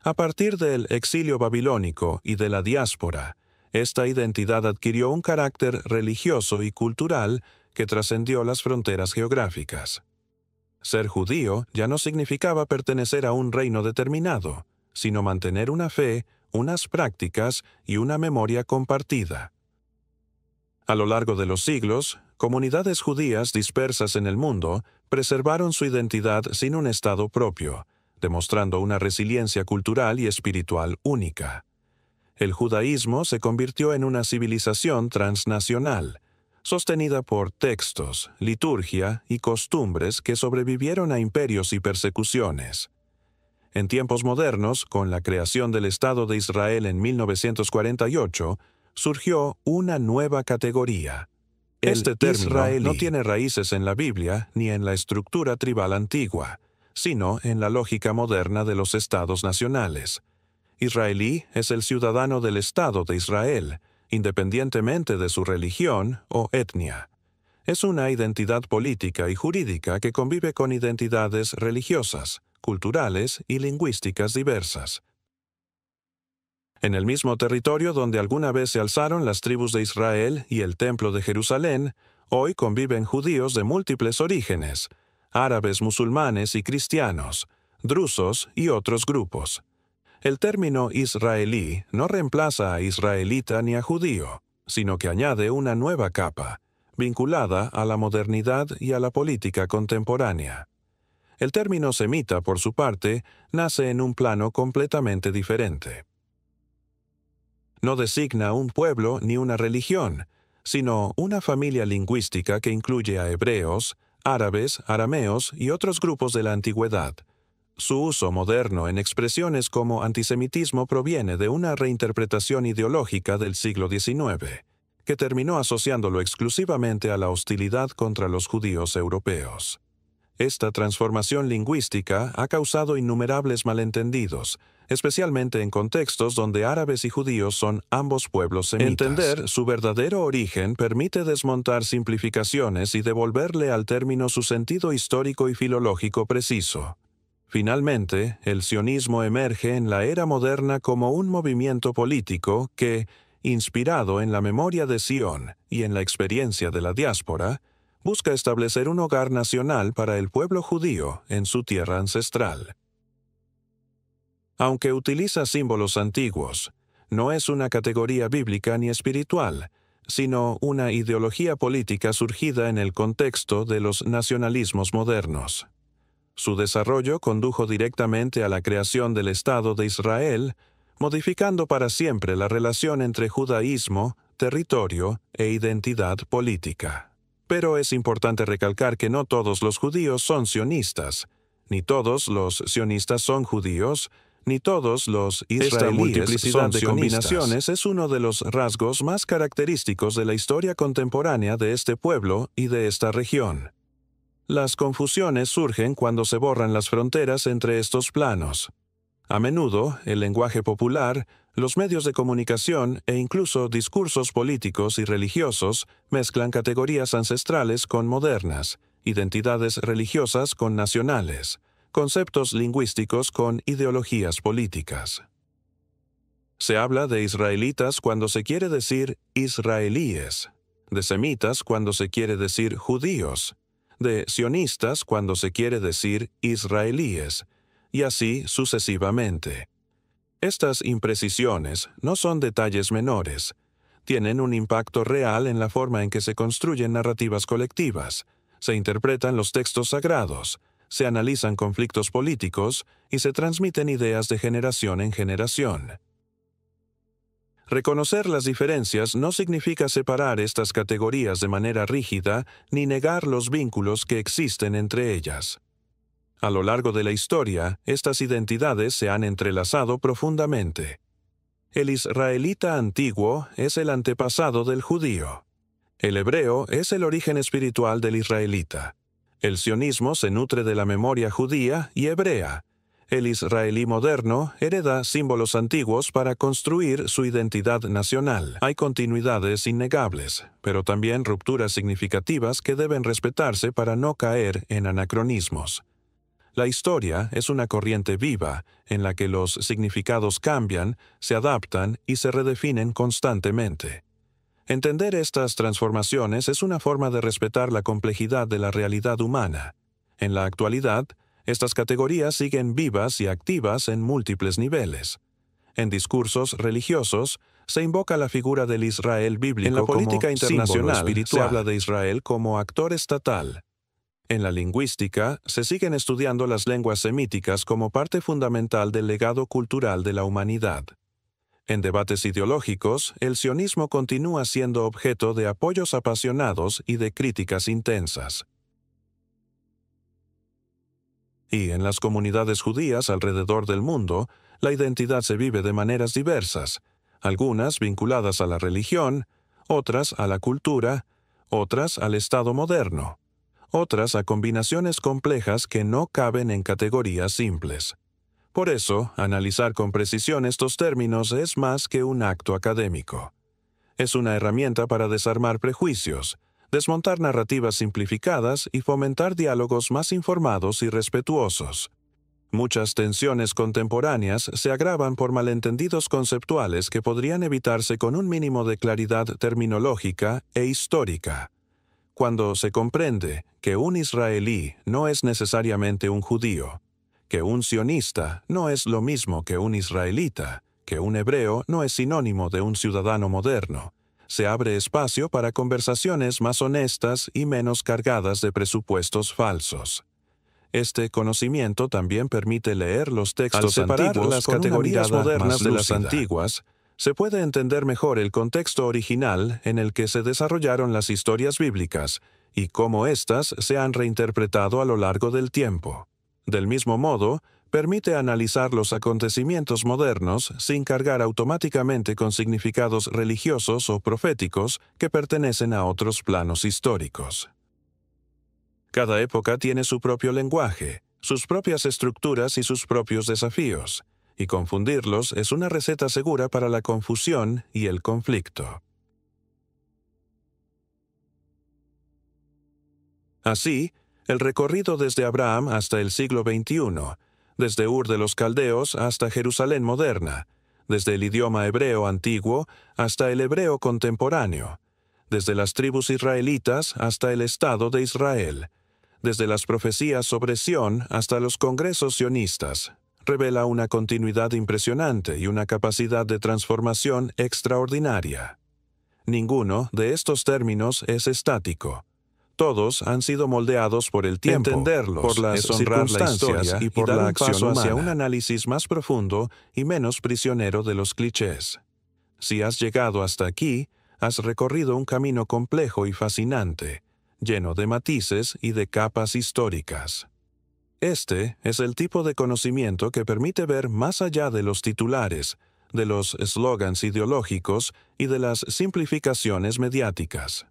A partir del exilio babilónico y de la diáspora, esta identidad adquirió un carácter religioso y cultural que trascendió las fronteras geográficas. Ser judío ya no significaba pertenecer a un reino determinado, sino mantener una fe, unas prácticas y una memoria compartida. A lo largo de los siglos, comunidades judías dispersas en el mundo preservaron su identidad sin un estado propio, demostrando una resiliencia cultural y espiritual única. El judaísmo se convirtió en una civilización transnacional, sostenida por textos, liturgia y costumbres que sobrevivieron a imperios y persecuciones. En tiempos modernos, con la creación del Estado de Israel en 1948, surgió una nueva categoría. Este término israelí no tiene raíces en la Biblia ni en la estructura tribal antigua, sino en la lógica moderna de los estados nacionales. Israelí es el ciudadano del Estado de Israel, independientemente de su religión o etnia. Es una identidad política y jurídica que convive con identidades religiosas, culturales y lingüísticas diversas. En el mismo territorio donde alguna vez se alzaron las tribus de Israel y el Templo de Jerusalén, hoy conviven judíos de múltiples orígenes, árabes, musulmanes y cristianos, drusos y otros grupos. El término israelí no reemplaza a israelita ni a judío, sino que añade una nueva capa, vinculada a la modernidad y a la política contemporánea. El término semita, por su parte, nace en un plano completamente diferente. No designa un pueblo ni una religión, sino una familia lingüística que incluye a hebreos, árabes, arameos y otros grupos de la antigüedad. Su uso moderno en expresiones como antisemitismo proviene de una reinterpretación ideológica del siglo XIX, que terminó asociándolo exclusivamente a la hostilidad contra los judíos europeos. Esta transformación lingüística ha causado innumerables malentendidos, especialmente en contextos donde árabes y judíos son ambos pueblos semitas. Entender su verdadero origen permite desmontar simplificaciones y devolverle al término su sentido histórico y filológico preciso. Finalmente, el sionismo emerge en la era moderna como un movimiento político que, inspirado en la memoria de Sion y en la experiencia de la diáspora, busca establecer un hogar nacional para el pueblo judío en su tierra ancestral. Aunque utiliza símbolos antiguos, no es una categoría bíblica ni espiritual, sino una ideología política surgida en el contexto de los nacionalismos modernos. Su desarrollo condujo directamente a la creación del Estado de Israel, modificando para siempre la relación entre judaísmo, territorio e identidad política. Pero es importante recalcar que no todos los judíos son sionistas, ni todos los sionistas son judíos, ni todos los israelíes. Esta multiplicidad de combinaciones es uno de los rasgos más característicos de la historia contemporánea de este pueblo y de esta región. Las confusiones surgen cuando se borran las fronteras entre estos planos. A menudo, el lenguaje popular, los medios de comunicación e incluso discursos políticos y religiosos mezclan categorías ancestrales con modernas, identidades religiosas con nacionales, conceptos lingüísticos con ideologías políticas. Se habla de israelitas cuando se quiere decir israelíes, de semitas cuando se quiere decir judíos, de sionistas cuando se quiere decir israelíes, y así sucesivamente. Estas imprecisiones no son detalles menores. Tienen un impacto real en la forma en que se construyen narrativas colectivas, se interpretan los textos sagrados, se analizan conflictos políticos y se transmiten ideas de generación en generación. Reconocer las diferencias no significa separar estas categorías de manera rígida ni negar los vínculos que existen entre ellas. A lo largo de la historia, estas identidades se han entrelazado profundamente. El israelita antiguo es el antepasado del judío. El hebreo es el origen espiritual del israelita. El sionismo se nutre de la memoria judía y hebrea. El israelí moderno hereda símbolos antiguos para construir su identidad nacional. Hay continuidades innegables, pero también rupturas significativas que deben respetarse para no caer en anacronismos. La historia es una corriente viva en la que los significados cambian, se adaptan y se redefinen constantemente. Entender estas transformaciones es una forma de respetar la complejidad de la realidad humana. En la actualidad, estas categorías siguen vivas y activas en múltiples niveles. En discursos religiosos, se invoca la figura del Israel bíblico. En la política internacional, se habla de Israel como actor estatal. En la lingüística, se siguen estudiando las lenguas semíticas como parte fundamental del legado cultural de la humanidad. En debates ideológicos, el sionismo continúa siendo objeto de apoyos apasionados y de críticas intensas. Y en las comunidades judías alrededor del mundo, la identidad se vive de maneras diversas, algunas vinculadas a la religión, otras a la cultura, otras al Estado moderno, otras a combinaciones complejas que no caben en categorías simples. Por eso, analizar con precisión estos términos es más que un acto académico. Es una herramienta para desarmar prejuicios, desmontar narrativas simplificadas y fomentar diálogos más informados y respetuosos. Muchas tensiones contemporáneas se agravan por malentendidos conceptuales que podrían evitarse con un mínimo de claridad terminológica e histórica. Cuando se comprende que un israelí no es necesariamente un judío, que un sionista no es lo mismo que un israelita, que un hebreo no es sinónimo de un ciudadano moderno, se abre espacio para conversaciones más honestas y menos cargadas de presupuestos falsos. Este conocimiento también permite leer los textos antiguos las categorías modernas de las antiguas. Se puede entender mejor el contexto original en el que se desarrollaron las historias bíblicas y cómo éstas se han reinterpretado a lo largo del tiempo. Del mismo modo, permite analizar los acontecimientos modernos sin cargar automáticamente con significados religiosos o proféticos que pertenecen a otros planos históricos. Cada época tiene su propio lenguaje, sus propias estructuras y sus propios desafíos, y confundirlos es una receta segura para la confusión y el conflicto. Así, el recorrido desde Abraham hasta el siglo XXI, desde Ur de los Caldeos hasta Jerusalén moderna, desde el idioma hebreo antiguo hasta el hebreo contemporáneo, desde las tribus israelitas hasta el Estado de Israel, desde las profecías sobre Sión hasta los congresos sionistas, revela una continuidad impresionante y una capacidad de transformación extraordinaria. Ninguno de estos términos es estático. Todos han sido moldeados por el tiempo, entenderlos, por las circunstancias y por la acción hacia un análisis más profundo y menos prisionero de los clichés. Si has llegado hasta aquí, has recorrido un camino complejo y fascinante, lleno de matices y de capas históricas. Este es el tipo de conocimiento que permite ver más allá de los titulares, de los eslogans ideológicos y de las simplificaciones mediáticas.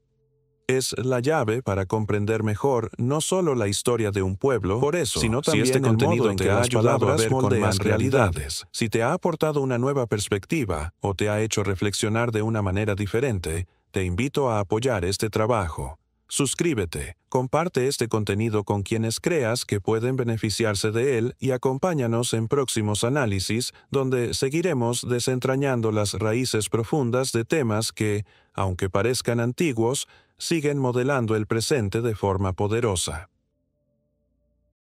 Es la llave para comprender mejor no solo la historia de un pueblo, por eso, sino también el contenido en que ha ayudado a ver con más realidades. Si te ha aportado una nueva perspectiva o te ha hecho reflexionar de una manera diferente, te invito a apoyar este trabajo. Suscríbete, comparte este contenido con quienes creas que pueden beneficiarse de él y acompáñanos en próximos análisis donde seguiremos desentrañando las raíces profundas de temas que, aunque parezcan antiguos, siguen modelando el presente de forma poderosa.